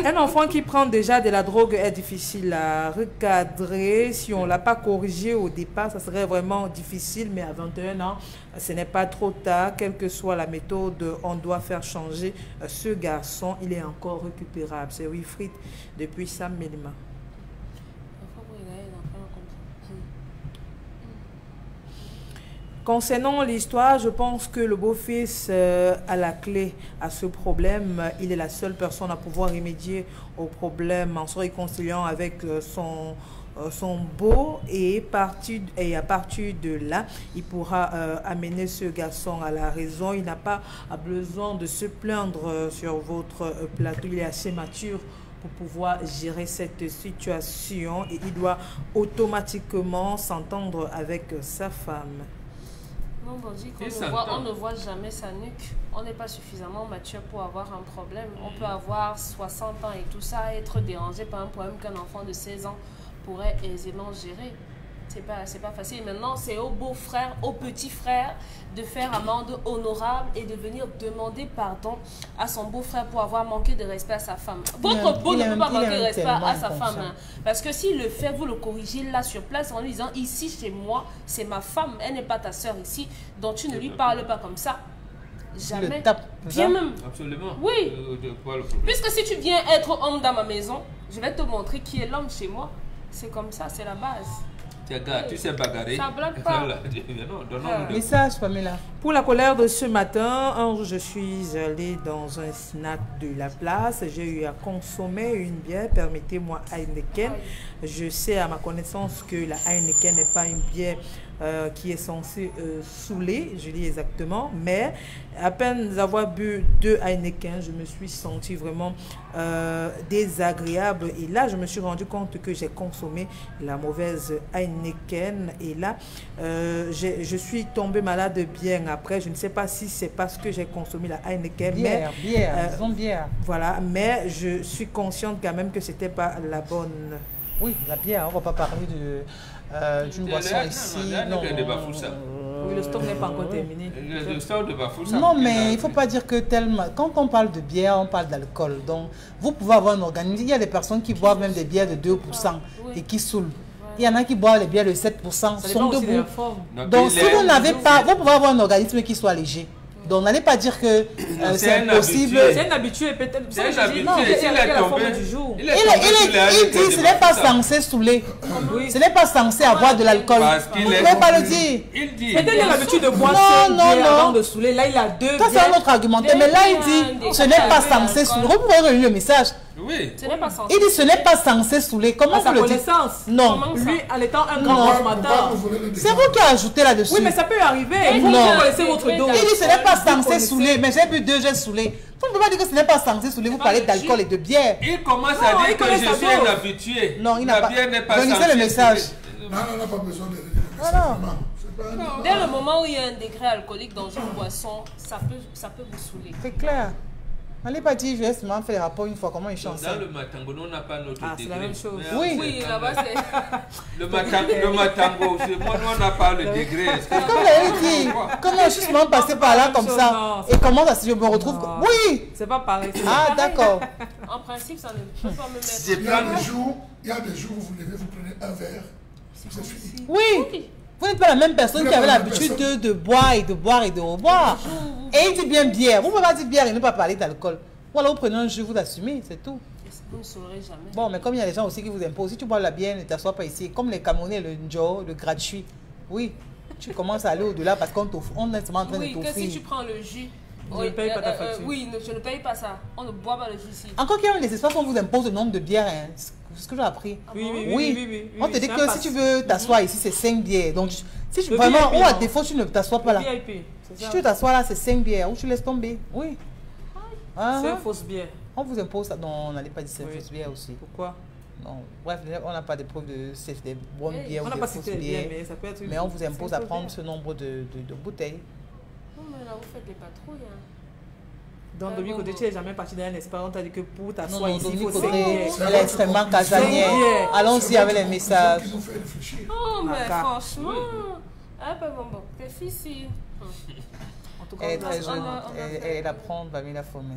Un enfant qui prend déjà de la drogue est difficile à recadrer. Si on ne l'a pas corrigé au départ, ça serait vraiment difficile. Mais à 21 ans, ce n'est pas trop tard. Quelle que soit la méthode, on doit faire changer ce garçon. Il est encore récupérable. C'est Wilfried depuis Sam Mélima. Concernant l'histoire, je pense que le beau-fils a la clé à ce problème. Il est la seule personne à pouvoir remédier au problème en se réconciliant avec son beau et à partir de là, il pourra amener ce garçon à la raison. Il n'a pas besoin de se plaindre sur votre plateau. Il est assez mature pour pouvoir gérer cette situation et il doit automatiquement s'entendre avec sa femme. Non, on dit qu'on ne voit jamais sa nuque. On n'est pas suffisamment mature pour avoir un problème. On peut avoir 60 ans et tout ça, être dérangé par un problème qu'un enfant de 16 ans pourrait aisément gérer. C'est pas facile. Maintenant, c'est au beau-frère, au petit frère de faire amende honorable et de venir demander pardon à son beau-frère pour avoir manqué de respect à sa femme. Votre beau ne peut pas manquer de respect à sa femme. Hein. Parce que s'il le fait, vous le corrigez là sur place en lui disant ici chez moi, c'est ma femme, elle n'est pas ta soeur ici, donc tu ne lui parles pas comme ça. Jamais. Viens même. Absolument. Oui. Puisque si tu viens être homme dans ma maison, je vais te montrer qui est l'homme chez moi. C'est comme ça, c'est la base. Tu sais bagarrer. Ça blague pas. Message, Pamela. Pour la colère de ce matin, un jour je suis allée dans un snack de la place. J'ai eu à consommer une bière, permettez-moi Heineken. Je sais à ma connaissance que la Heineken n'est pas une bière qui est censée saouler, je dis exactement, mais à peine avoir bu 2 Heineken, je me suis sentie vraiment désagréable et là je me suis rendu compte que j'ai consommé la mauvaise Heineken et là je suis tombée malade bien après. Je ne sais pas si c'est parce que j'ai consommé la Heineken. Bière, disons bière. Voilà, mais je suis consciente quand même que c'était pas la bonne. Oui, la bière, on ne va pas parler d'une boisson ici. Non, oui, le stock n'est pas encore terminé. Le stock de Bafoussa. Non, mais il ne faut pas dire que tellement. Quand on parle de bière, on parle d'alcool. Donc, vous pouvez avoir un organisme. Il y a des personnes qui boivent même des bières de 2% et qui saoulent. Il y en a qui boivent les bières de 7%, sont debout. Donc, si vous n'avez pas, vous pouvez avoir un organisme qui soit léger. Donc, n'allez pas dire que c'est impossible. C'est un habitué, peut-être. C'est un habitué. Il dit ce n'est pas censé saouler. Ce n'est pas censé avoir de l'alcool. Vous ne pouvez pas le dire. Il dit. Peut-être qu'il a l'habitude de boire avant de saouler. Là, il a 2 bières. Ça, c'est un autre argumentaire. Mais là, il dit ce n'est pas censé saouler. Vous pouvez relire le message. Oui. Ce n'est pas censé. Il dit ce n'est pas censé saouler. Comment vous le dites? Non. Lui, en étant un grand consommateur. C'est vous qui avez ajouté là-dessus. Oui, mais ça peut arriver. Vous connaissez votre dos. Il dit ce n'est pas censé saouler. Mais j'ai bu 2, j'ai saoulé. Vous ne pouvez pas dire que ce n'est pas censé saouler. Vous parlez d'alcool et de bière. Il commence à dire que je suis un habitué. Non, il n'a pas. La bière n'est pas censée. Lisez le message. Non, on n'a pas besoin de dire. Dès le moment où il y a un degré alcoolique dans une boisson, ça peut vous saouler. C'est clair. N'allez pas dire, je vais seulement faire les rapports une fois, comment ils chantent. Dans le matango, on n'a pas notre degré. C'est la même chose. Oui, là-bas c'est... Le matango, moi, on n'a pas le degré. Comme vous avez dit, comment justement passer par là comme ça et comment ça, je me retrouve. Oui. C'est pas pareil. Ah, d'accord. En principe, ça ne peut pas me mettre... Il y a des jours où vous levez, vous prenez un verre, c'est fini. Oui. Vous n'êtes pas la même personne qui avait l'habitude de boire et de boire et de reboire. Et il dit bien bière. Vous ne pouvez pas dire bière et ne pas parler d'alcool. Ou alors vous prenez un jus, vous assumez, c'est tout. Vous ne saurez jamais. Bon, mais comme il y a des gens aussi qui vous imposent, si tu bois la bière, ne t'assois pas ici. Comme les Camerounais, le njo, le gratuit. Oui, tu commences à aller au-delà parce qu'on est seulement en train de t'offrir. Oui, que si tu prends le jus... Je ne paye pas ta facture. Oui, je ne paye pas ça. On ne boit pas le jus ici. Encore qu'il y a des espaces où on vous impose le nombre de bières. Hein. C'est ce que j'ai appris. Oui. On te dit que si tu veux t'asseoir ici, c'est 5 bières. Donc, si tu vraiment, ou à défaut, tu ne t'assois pas là. Si tu t'assois là, c'est 5 bières. Ou tu laisses tomber. Oui. C'est une fausse bière. On vous impose ça. Non, on n'allait pas dire c'est une fausse bière aussi. Pourquoi? Non. Bref, on n'a pas de preuve de c'est des bonnes bières ou des fausses bières. Mais on vous impose à prendre ce nombre de bouteilles. Non, mais là, vous faites des patrouilles. Hein. Donc, de côté, tu n'es jamais parti dans un espace. On t'a dit que pour t'asseoir ici, il faut elle est extrêmement casanière. Allons-y avec les messages. Oh, mais franchement, bon, c'est difficile. Elle est très jeune. Elle apprend, va bien la former.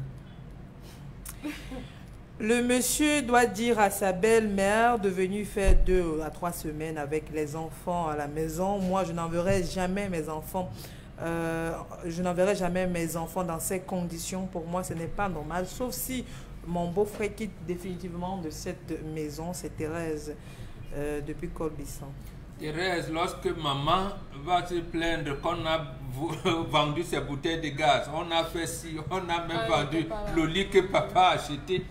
Le monsieur doit dire à sa belle-mère de venir faire 2 à 3 semaines avec les enfants à la maison. Moi, je n'enverrai jamais mes enfants. Je n'enverrai jamais mes enfants dans ces conditions. Pour moi, ce n'est pas normal. Sauf si mon beau-frère quitte définitivement de cette maison. C'est Thérèse depuis Colbisson. Thérèse, lorsque maman va se plaindre qu'on a vendu ses bouteilles de gaz, on a fait ci, on a même vendu le lit que papa a acheté,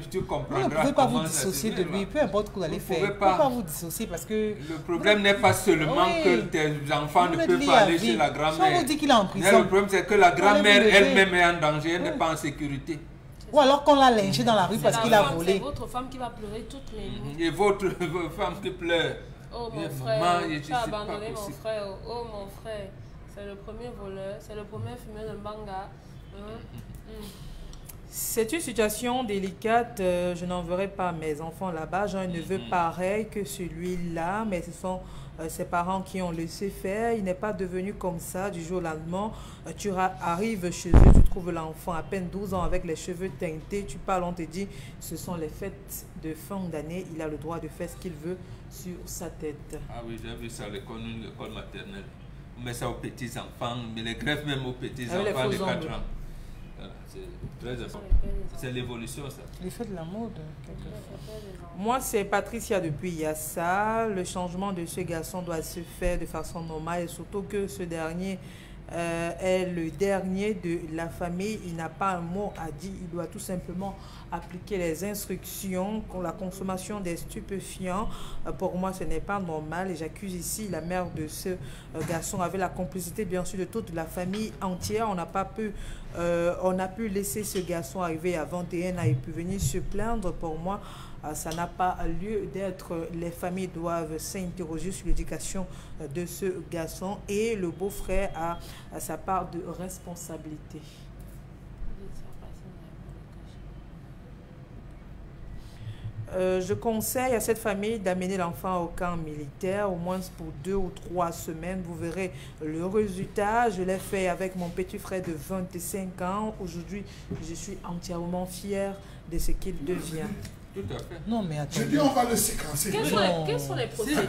tu comprendras. Vous ne pouvez pas vous dissocier de lui, peu importe ce que vous allez faire. Vous ne pouvez pas vous dissocier parce que... Le problème n'est pas seulement que tes enfants ne peuvent pas aller chez la grand-mère. Si on vous dit qu'il est en prison... Le problème c'est que la grand-mère elle-même est en danger, elle n'est pas en sécurité. Ou alors qu'on l'a lynché dans la rue parce qu'il a volé. C'est votre femme qui va pleurer toutes les nuits. Et votre femme qui pleure. Oh mon frère, tu as abandonné mon frère. Oh mon frère, c'est le premier voleur, c'est le premier fumeur de Mbanga. C'est une situation délicate. Je n'enverrai pas mes enfants là-bas. J'ai un neveu pareil que celui-là, mais ce sont ses parents qui ont laissé faire. Il n'est pas devenu comme ça du jour au lendemain. Tu arrives chez eux, tu trouves l'enfant à peine 12 ans avec les cheveux teintés. Tu parles, on te dit, ce sont les fêtes de fin d'année. Il a le droit de faire ce qu'il veut sur sa tête. Ah oui, j'ai vu ça à l'école maternelle. On met ça aux petits-enfants, mais les greffes même aux petits-enfants de 4 ans. C'est très important. C'est l'évolution, ça. L'effet de la mode. Moi, c'est Patricia depuis Yassa. Le changement de ce garçon doit se faire de façon normale et surtout que ce dernier est le dernier de la famille. Il n'a pas un mot à dire. Il doit tout simplement appliquer les instructions. La consommation des stupéfiants, pour moi, ce n'est pas normal. Et j'accuse ici la mère de ce garçon avec la complicité, bien sûr, de toute la famille entière. On n'a pas pu on a pu laisser ce garçon arriver à 21 ans et puis venir se plaindre. Pour moi, ça n'a pas lieu d'être. Les familles doivent s'interroger sur l'éducation de ce garçon et le beau-frère a sa part de responsabilité. Je conseille à cette famille d'amener l'enfant au camp militaire, au moins pour 2 ou 3 semaines. Vous verrez le résultat. Je l'ai fait avec mon petit frère de 25 ans. Aujourd'hui, je suis entièrement fière de ce qu'il devient. Tout à fait. Non, mais attends. Je dis, on va le séquencer. Quelles sont les procédures?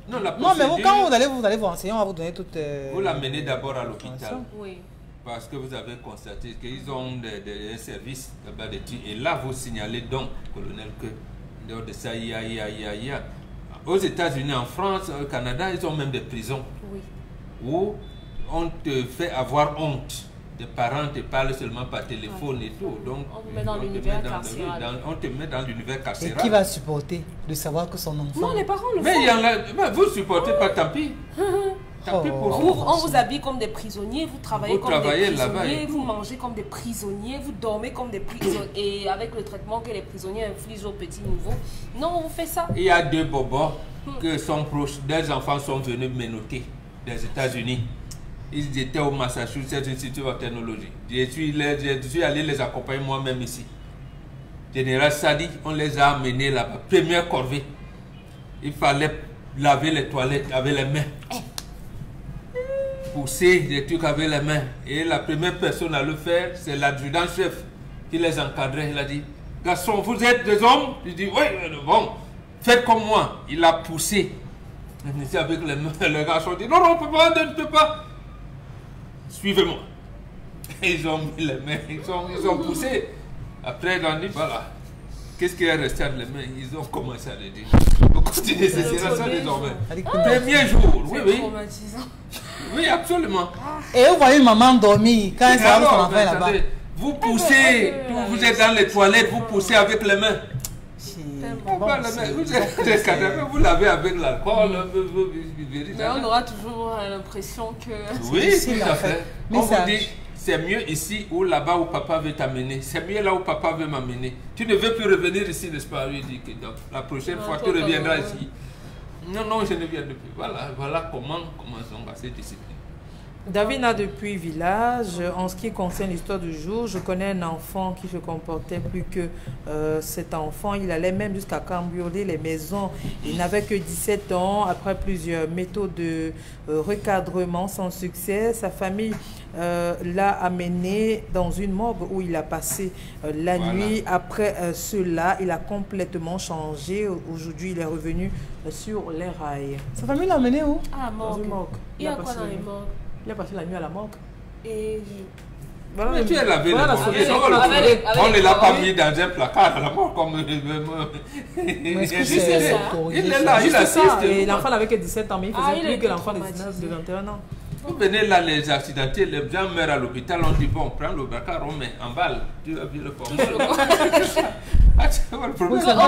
Non, la Non, mais procédure, quand vous allez vous renseigner, on va vous donner toutes... vous l'amenez d'abord à l'hôpital. Oui. Parce que vous avez constaté qu'ils ont des services là-bas d'études. Et là, vous signalez donc, colonel, que dehors de ça, il y a. Aux États-Unis, en France, au Canada, ils ont même des prisons. Oui. Où on te fait avoir honte. Tes parents te parlent seulement par téléphone et tout. Donc, on vous met dans l'univers carcéral. On te met dans l'univers Et carcéral. qui va supporter de savoir que son enfant... Non, les parents le font. Mais il y en a, vous supportez pas, tant pis. Tant pis pour vous. On vous habille comme des prisonniers, vous travaillez Vous comme des travaillez là-bas prisonniers, et vous mangez comme des prisonniers, vous dormez comme des prisonniers. Et avec le traitement que les prisonniers infligent aux petits nouveaux, non, on vous fait ça. Il y a 2 bobos que sont proches, des enfants sont venus menotter des États-Unis. Ils étaient au Massachusetts Institute of Technology. Je suis allé les accompagner moi-même ici. Général Sadi, on les a amenés là-bas. Première corvée. Il fallait laver les toilettes avec les mains. Pousser des trucs avec les mains. Et la première personne à le faire, c'est l'adjudant-chef qui les encadrait. Il a dit, garçon, vous êtes des hommes? Il dit, oui, bon, faites comme moi. Il a poussé. Il était avec les mains. Le garçon dit, non, on ne peut pas. Suivez-moi. Ils ont mis les mains, ils ont poussé. Après, ils ont dit, voilà. Qu'est-ce qui est resté entre les mains? Ils ont commencé à le dire. Vous continuez, c'est ça désormais. Premier jour, oui, oui. Oui, absolument. Et vous voyez une maman dormir quand elle s'arrête son enfant là-bas. Vous poussez, vous êtes dans les toilettes, vous poussez avec les mains. Vous l'avez avec l'alcool. Mais on aura toujours l'impression que... Oui, tout à fait. On vous dit, c'est mieux ici ou là-bas où papa veut t'amener. C'est mieux là où papa veut m'amener. Tu ne veux plus revenir ici, n'est-ce pas? Il dit que donc, la prochaine fois, tu reviendras ici. Non, non, je ne viendrai plus. Voilà comment commençons à cette discipline. Davina depuis village, en ce qui concerne l'histoire du jour, je connais un enfant qui se comportait plus que cet enfant. Il allait même jusqu'à cambrioler les maisons. Il n'avait que 17 ans. Après plusieurs méthodes de recadrement sans succès, sa famille l'a amené dans une morgue où il a passé la nuit. Après cela, il a complètement changé. Aujourd'hui, il est revenu sur les rails. Sa famille l'a amené où? Ah, morgue. Il y a quoi dans les morgues? Il a passé la nuit à la morgue. Et voilà, mais tu es lavé la morgue. On ne l'a pas mis dans un placard à la morgue comme... Il est là, il assiste. Et l'enfant n'avait que 17 ans, mais il faisait plus que l'enfant de 19, de 21 ans. Vous venez là, les accidentés, les gens meurent à l'hôpital, on dit bon, on prend le placard, on met en balle. Tu as vu le format.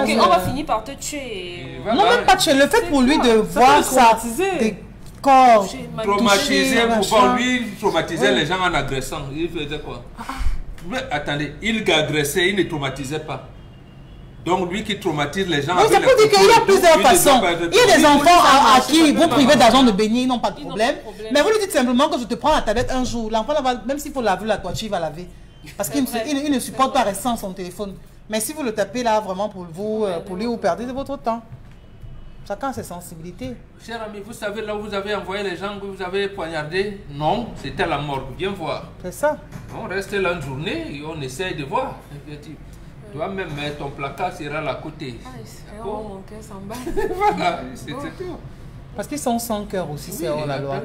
Ok, on va finir par te tuer. Non, même pas tuer. Le fait pour lui de voir ça... corps traumatisé, pour lui traumatiser les gens en agressant. Il faisait quoi? Mais attendez, il agressait, il ne traumatisait pas. Donc lui qui traumatise les gens. Oui, c'est pour dire qu'il y a plusieurs façons. Il y a des enfants à qui vous privez d'argent de baigner, ils n'ont pas de problème. Mais vous lui dites simplement que je te prends la tablette un jour. L'enfant, même s'il faut laver la toiture, il va laver. Parce qu'il ne supporte pas rester sans son téléphone. Mais si vous le tapez là vraiment pour lui, vous perdez de votre temps. Chacun a ses sensibilités. Cher ami, vous savez là où vous avez envoyé les gens que vous avez poignardés? Non, c'était la morgue. Viens voir. C'est ça. On reste là une journée et on essaye de voir. Toi-même, ton placard sera là à côté. Mon cœur s'emballe. Voilà, c'est tout. Parce qu'ils sont sans cœur aussi, c'est hors la loi.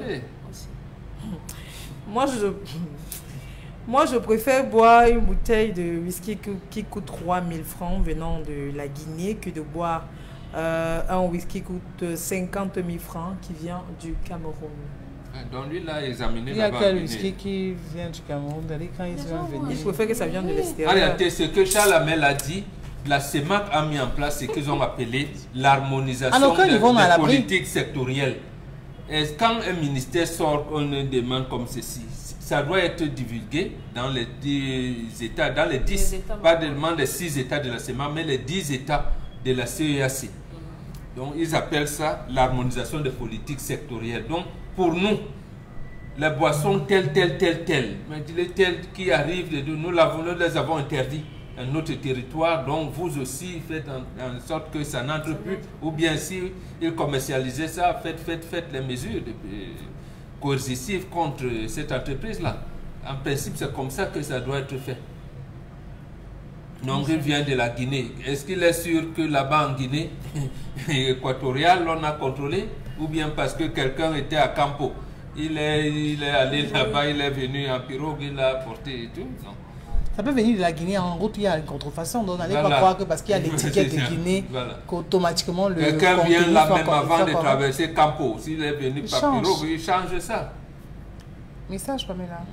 Moi, je préfère boire une bouteille de whisky qui coûte 3000 francs venant de la Guinée que de boire un whisky qui coûte 50 000 francs qui vient du Cameroun. Donc lui là, examiné. Il y a quel whisky qui vient du Cameroun? Quand ils vont venir. Je préfère que ça vienne de l'extérieur. En réalité, ce que Charles Amel a dit, la CEMAC a mis en place ce qu'ils ont appelé l'harmonisation des politiques sectorielles. Et quand un ministère sort une demande comme ceci, ça doit être divulgué dans les 10 États, dans les 10, pas seulement les 6 États de la CEMA, mais les 10 États de la CEAC. Donc, ils appellent ça l'harmonisation des politiques sectorielles. Donc, pour nous, les boissons telles, mais les telles qui arrivent, nous les avons interdits à notre territoire, donc vous aussi faites en sorte que ça n'entre plus, ou bien si ils commercialisaient ça, faites les mesures coercitives contre cette entreprise-là. En principe, c'est comme ça que ça doit être fait. Donc, il vient de la Guinée. Est-ce qu'il est sûr que là-bas en Guinée équatoriale, on a contrôlé, ou bien parce que quelqu'un était à Campo? Il est allé là-bas, il est venu en pirogue, il l'a apporté et tout? Non. Ça peut venir de la Guinée en route, il y a une contrefaçon. Donc, n'allez pas croire que parce qu'il y a l'étiquette de Guinée, qu'automatiquement le. Quelqu'un vient là même avant de traverser Campo. S'il est venu par pirogue, il change ça. Message, Pamela.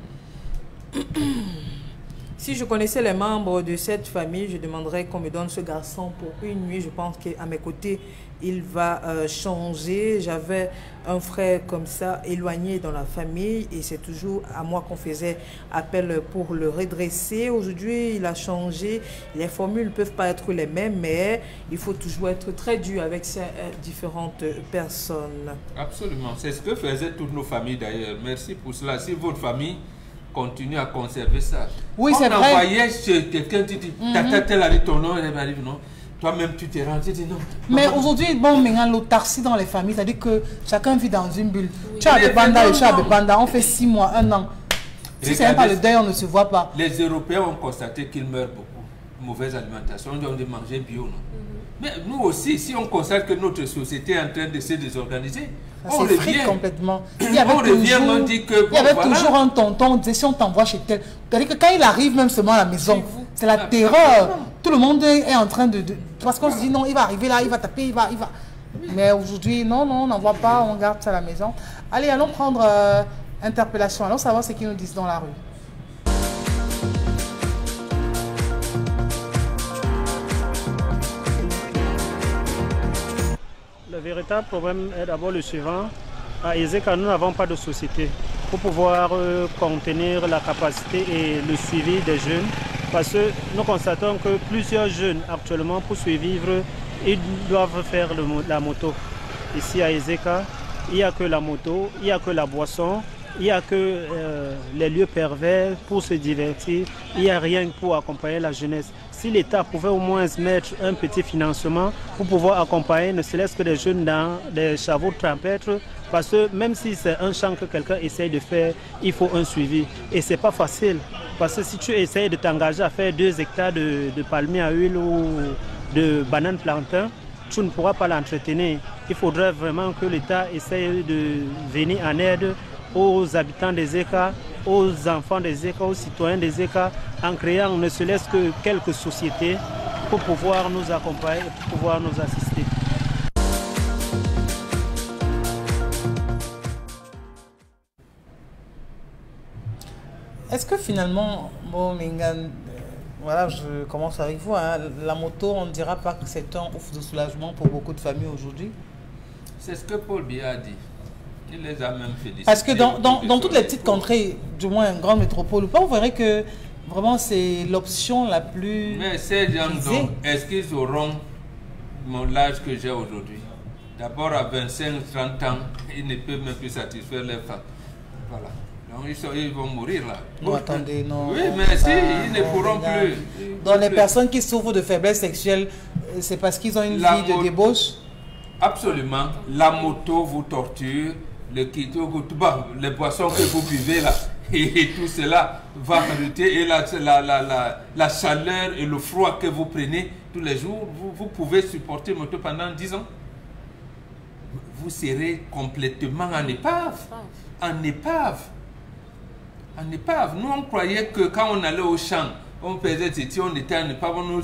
Si je connaissais les membres de cette famille, je demanderais qu'on me donne ce garçon pour une nuit. Je pense qu'à mes côtés, il va changer. J'avais un frère comme ça, éloigné dans la famille, et c'est toujours à moi qu'on faisait appel pour le redresser. Aujourd'hui, il a changé. Les formules ne peuvent pas être les mêmes, mais il faut toujours être très dur avec ces différentes personnes. Absolument. C'est ce que faisaient toutes nos familles d'ailleurs. Merci pour cela. Si votre famille continue à conserver ça. Oui, c'est vrai. On envoyait chez quelqu'un, tu dis, tel arrive ton nom, elle arrive, non. Toi-même, tu t'es rendu, tu dis non. Mais aujourd'hui, bon, maintenant, l'autarcie dans les familles, c'est-à-dire que chacun vit dans une bulle. Oui. Tu as des bandas, le chat a des bandas, on fait 6 mois, 1 an. Si c'est même pas le deuil, on ne se voit pas. Les Européens ont constaté qu'ils meurent beaucoup. Mauvaise alimentation, on dit manger bio, non. Mais nous aussi, si on constate que notre société est en train de se désorganiser, on revient complètement. Il y avait toujours un tonton, on disait si on t'envoie chez tel. C'est-à-dire que quand il arrive même seulement à la maison, c'est la terreur. Tout le monde est en train de... Parce qu'on se dit non, il va arriver là, il va taper, il va... Mais aujourd'hui, non, on n'envoie pas, on garde ça à la maison. Allez, allons prendre interpellation, allons savoir ce qu'ils nous disent dans la rue. Le véritable problème est d'abord le suivant. À Ezeka, nous n'avons pas de société pour pouvoir contenir la capacité et le suivi des jeunes. Parce que nous constatons que plusieurs jeunes actuellement, pour survivre, ils doivent faire la moto. Ici à Ezeka, il n'y a que la moto, il n'y a que la boisson, il n'y a que les lieux pervers pour se divertir. Il n'y a rien pour accompagner la jeunesse. Si l'État pouvait au moins mettre un petit financement pour pouvoir accompagner ne serait-ce que des jeunes dans des chevaux trampêtres, parce que même si c'est un champ que quelqu'un essaye de faire, il faut un suivi. Et ce n'est pas facile, parce que si tu essayes de t'engager à faire 2 hectares de palmiers à huile ou de bananes plantains, tu ne pourras pas l'entretenir. Il faudrait vraiment que l'État essaye de venir en aide aux habitants des Ezeka, aux enfants des Ezeka, aux citoyens des Ezeka, en créant ne serait-ce que quelques sociétés pour pouvoir nous accompagner, pour pouvoir nous assister. Est-ce que finalement, bon, Mingan, voilà, je commence avec vous, hein, la moto, on ne dira pas que c'est un ouf de soulagement pour beaucoup de familles aujourd'hui? C'est ce que Paul Biya a dit. Il les a même félicités. Parce que dans toutes les petites contrées, du moins une grande métropole, vous verrez que vraiment c'est l'option la plus... Mais ces gens, est-ce qu'ils auront l'âge que j'ai aujourd'hui? D'abord à 25-30 ans, ils ne peuvent même plus satisfaire leurs femmes. Voilà. Donc ils vont mourir là. Non, attendez, non. Oui, mais si, ils ne pourront plus. Dans les personnes qui souffrent de faiblesse sexuelle, c'est parce qu'ils ont une vie de débauche? Absolument. La moto vous torture. Les boissons que vous buvez là, et tout cela va arrêter. Et la chaleur et le froid que vous prenez tous les jours, vous pouvez supporter moto pendant 10 ans. Vous serez complètement en épave. En épave. En épave. Nous, on croyait que quand on allait au champ, on faisait si on était en épave, on nous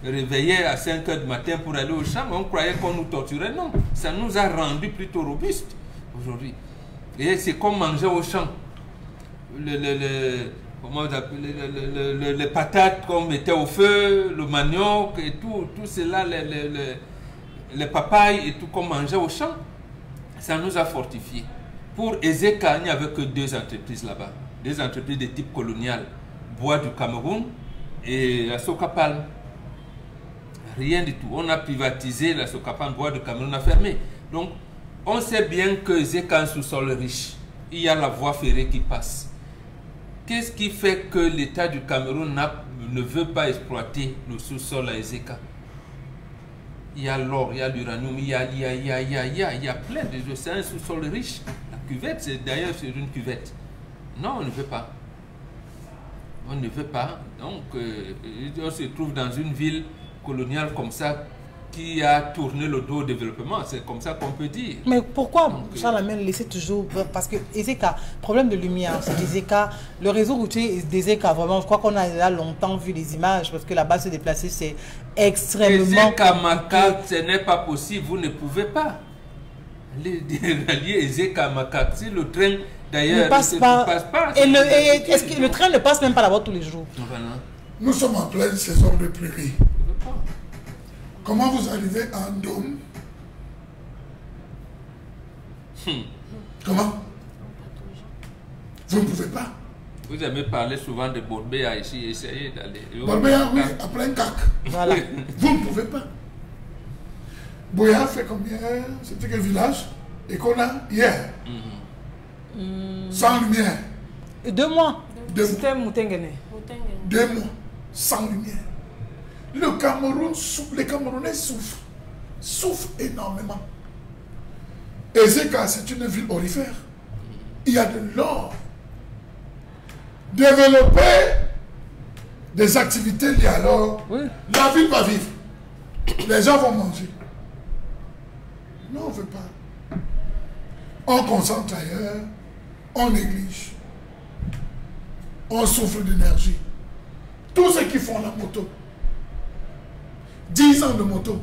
réveillait à 5 h du matin pour aller au champ, on croyait qu'on nous torturait. Non, ça nous a rendu plutôt robustes aujourd'hui. Et c'est comme manger au champ. Comment vous appelez, les patates qu'on mettait au feu, le manioc et tout cela, les papayes et tout qu'on mangeait au champ. Ça nous a fortifiés. Pour Ezeka, il n'y avait que 2 entreprises là-bas des entreprises de type colonial, Bois du Cameroun et la Socapal. Rien du tout. On a privatisé la Socapal, Bois du Cameroun, on a fermé. Donc, on sait bien que Ezeka est un sous-sol riche. Il y a la voie ferrée qui passe. Qu'est-ce qui fait que l'État du Cameroun ne veut pas exploiter le sous-sol à Ezeka? Il y a l'or, il y a l'uranium, il y a plein de choses. C'est un sous-sol riche. La cuvette, c'est d'ailleurs sur une cuvette. Non, on ne veut pas. On ne veut pas. Donc, on se trouve dans une ville coloniale comme ça qui a tourné le dos au développement. C'est comme ça qu'on peut dire. Mais pourquoi Charles Amel laissait toujours... Parce que Ezeka, problème de lumière, c'est Ezeka, le réseau routier d'Ezeka, vraiment, je crois qu'on a là longtemps vu les images, parce que là-bas se déplacer, c'est extrêmement... Ezeka Makak, ce n'est pas possible, vous ne pouvez pas. Relier Ezeka Makak, si le train d'ailleurs ne passe pas. Et est-ce que le train ne passe même pas là-bas tous les jours? Nous sommes en pleine saison de pluie. Comment vous arrivez à Ndom? Comment? Vous ne pouvez pas. Vous aimez parler souvent de Borbéa ici, essayez d'aller. Borbéa, oui, après un cac. Voilà. Vous ne pouvez pas. Boya fait combien? C'était quel village? Et qu'on a hier. Sans lumière. 2 mois. C'était Moutengene. 2 mois. Sans lumière. Le Cameroun souffre, les Camerounais souffrent énormément. Ezeka, c'est une ville orifère. Il y a de l'or. Développer des activités liées à l'or, oui. La ville va vivre. Les gens vont manger. Non, on ne veut pas. On concentre ailleurs, on néglige. On souffre d'énergie. Tous ceux qui font la moto, 10 ans de moto,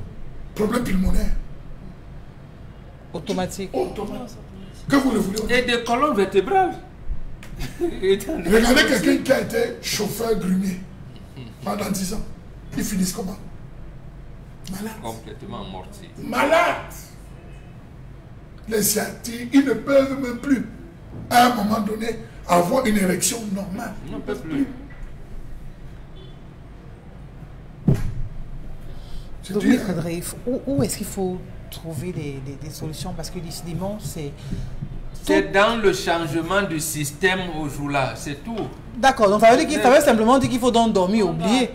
problème pulmonaire. Automatique. Automatique. Que vous le voulez. Et des colonnes vertébrales. Regardez quelqu'un qui a été chauffeur grumier pendant 10 ans. Ils finissent comment? Malade. Complètement morti. Malade. Les sciatiques, ils ne peuvent même plus, à un moment donné, avoir une érection normale. Ils ne peuvent plus. Dominique Redrey, où est-ce qu'il faut trouver des solutions? Parce que décidément, c'est dans le changement du système au jour-là, c'est tout. D'accord, donc ça veut simplement dire qu'il faut donc dormir, oublier.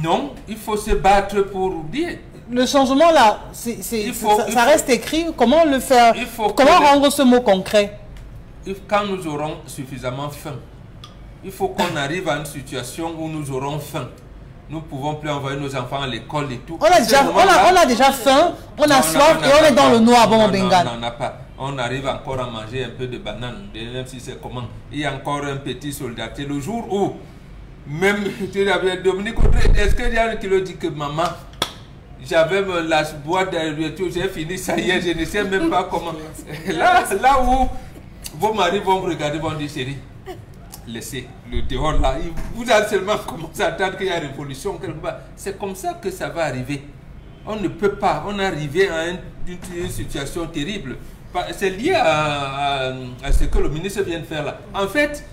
Non, il faut se battre pour oublier. Le changement là, ça reste écrit. Comment le faire? Comment rendre ce mot concret? Quand nous aurons suffisamment faim, il faut qu'on arrive à une situation où nous aurons faim. Nous ne pouvons plus envoyer nos enfants à l'école et tout. On a déjà faim, on a soif et on est dans le noir bon au Bengale. Non, on n'a pas. On arrive encore à manger un peu de banane, même si c'est comment. Il y a encore un petit soldat. C'est le jour où, même, Dominique, est-ce qu'il y a un qui le dit que maman, j'avais la boîte de j'ai fini ça hier, je ne sais même pas comment. Là où vos maris vont me regarder, vont dire chérie, laissez le dehors là. Vous allez seulement commencer à attendre qu'il y ait une révolution quelque part. C'est comme ça que ça va arriver. On ne peut pas. On est arrivé à une situation terrible. C'est lié à ce que le ministre vient de faire là. En fait,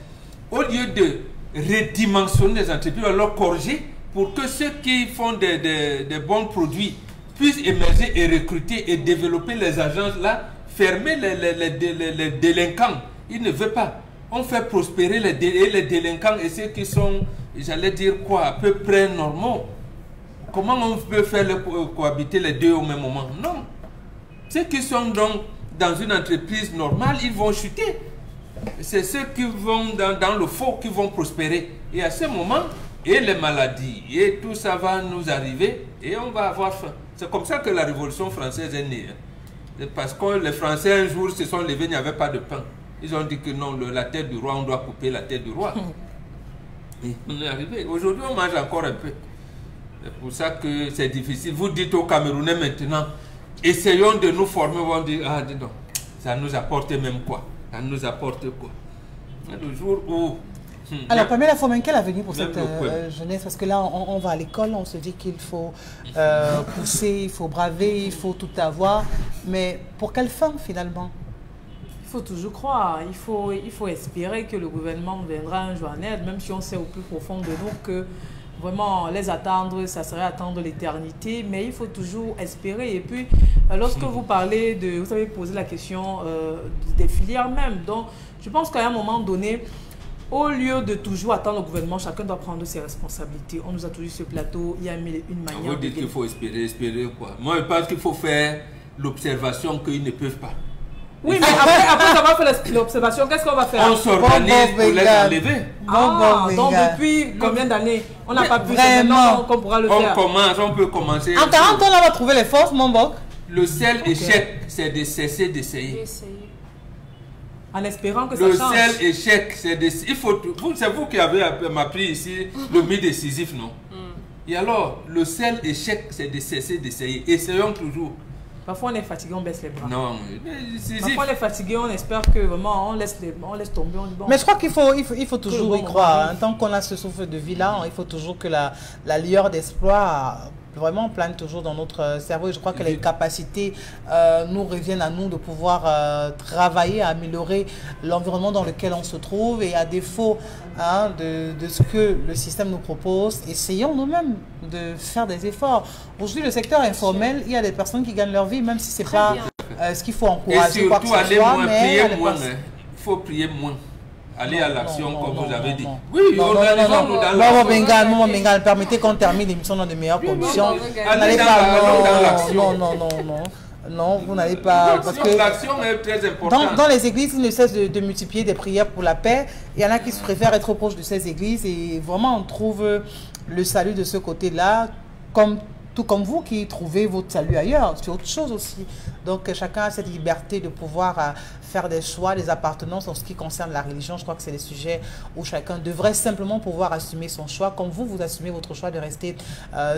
au lieu de redimensionner les entreprises, on leur corriger pour que ceux qui font des bons produits puissent émerger et recruter et développer les agences là, fermer les délinquants. Ils ne veulent pas. On fait prospérer les délinquants et ceux qui sont, j'allais dire quoi, à peu près normaux. Comment on peut faire cohabiter les deux au même moment? Non. Ceux qui sont donc dans une entreprise normale, ils vont chuter. C'est ceux qui vont dans le faux qui vont prospérer. Et à ce moment, et les maladies, et tout ça va nous arriver, et on va avoir faim. C'est comme ça que la Révolution française est née. Parce que les Français, un jour, se sont levés, il n'y avait pas de pain. Ils ont dit que non, la tête du roi, on doit couper la tête du roi. Et on est arrivé. Aujourd'hui, on mange encore un peu. C'est pour ça que c'est difficile. Vous dites aux Camerounais maintenant, essayons de nous former. On va dire, ah, dis donc, ça nous apporte même quoi? Ça nous apporte quoi? Le jour où... Alors, Pamela Fomen, quel avenir pour cette jeunesse? Parce que là, on va à l'école, on se dit qu'il faut pousser, il faut braver, il faut tout avoir. Mais pour quelle fin, finalement? faut toujours croire, il faut espérer que le gouvernement viendra un jour en aide, même si on sait au plus profond de nous que vraiment les attendre, ça serait attendre l'éternité, mais il faut toujours espérer. Et puis, lorsque vous parlez de, vous avez posé la question des filières même, donc je pense qu'à un moment donné, au lieu de toujours attendre le gouvernement, chacun doit prendre ses responsabilités. On nous a toujours ce plateau, il y a une manière... Vous dites qu'il faut espérer quoi? Moi, je pense qu'il faut faire l'observation qu'ils ne peuvent pas. Oui, mais après avoir fait l'observation, qu'est-ce qu'on va faire? On s'organise pour les enlever. Donc depuis combien d'années on n'a pas pu vraiment qu'on pourra le faire? On peut commencer. En 40 ans, on va trouver les forces, mon boc. Le seul échec, c'est de cesser d'essayer. En espérant que ça change. Le seul échec, c'est de... C'est vous qui avez appris ici le mythe décisif, non? Et alors, le seul échec, c'est de cesser d'essayer. Essayons toujours. Parfois on est fatigué, on baisse les bras. Non, parfois on est fatigué, on espère que vraiment on laisse tomber. On dit bon, mais je crois qu'il faut toujours y croire. Hein. Tant qu'on a ce souffle de vie là, il faut toujours que la lueur d'espoir vraiment plane toujours dans notre cerveau. Et je crois que les capacités nous reviennent à nous de pouvoir travailler, à améliorer l'environnement dans lequel on se trouve. Et à défaut de ce que le système nous propose, essayons nous-mêmes de faire des efforts. Aujourd'hui, le secteur informel, il y a des personnes qui gagnent leur vie, même si ce n'est pas ce qu'il faut encourager. Et surtout, aller moins, prier moins. Il faut prier moins. Aller à l'action, comme vous avez dit. Oui, on a raison, nous dans l'action. Maman Bengal, permettez qu'on termine l'émission dans de meilleures conditions. Allez dans l'action. Non, vous n'allez pas... Parce que l'action est très importante. Dans les églises, ils ne cessent de multiplier des prières pour la paix. Il y en a qui préfèrent être proches de ces églises. Et vraiment, on trouve le salut de ce côté-là, tout comme vous qui trouvez votre salut ailleurs. C'est autre chose aussi. Donc, chacun a cette liberté de pouvoir faire des choix, des appartenances en ce qui concerne la religion. Je crois que c'est des sujets où chacun devrait simplement pouvoir assumer son choix, comme vous assumez votre choix de rester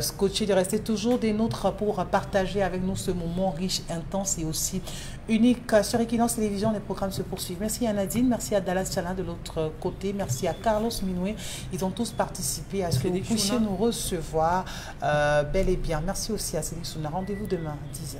scotché, de rester toujours des nôtres pour partager avec nous ce moment riche, intense et aussi unique. Sur Equinox Télévision, les programmes se poursuivent. Merci à Nadine, merci à Dallas Chalin de l'autre côté, merci à Carlos Minoué. Ils ont tous participé à ce que vous puissiez nous recevoir bel et bien. Merci aussi à Céline Souna. Rendez-vous demain à 10h.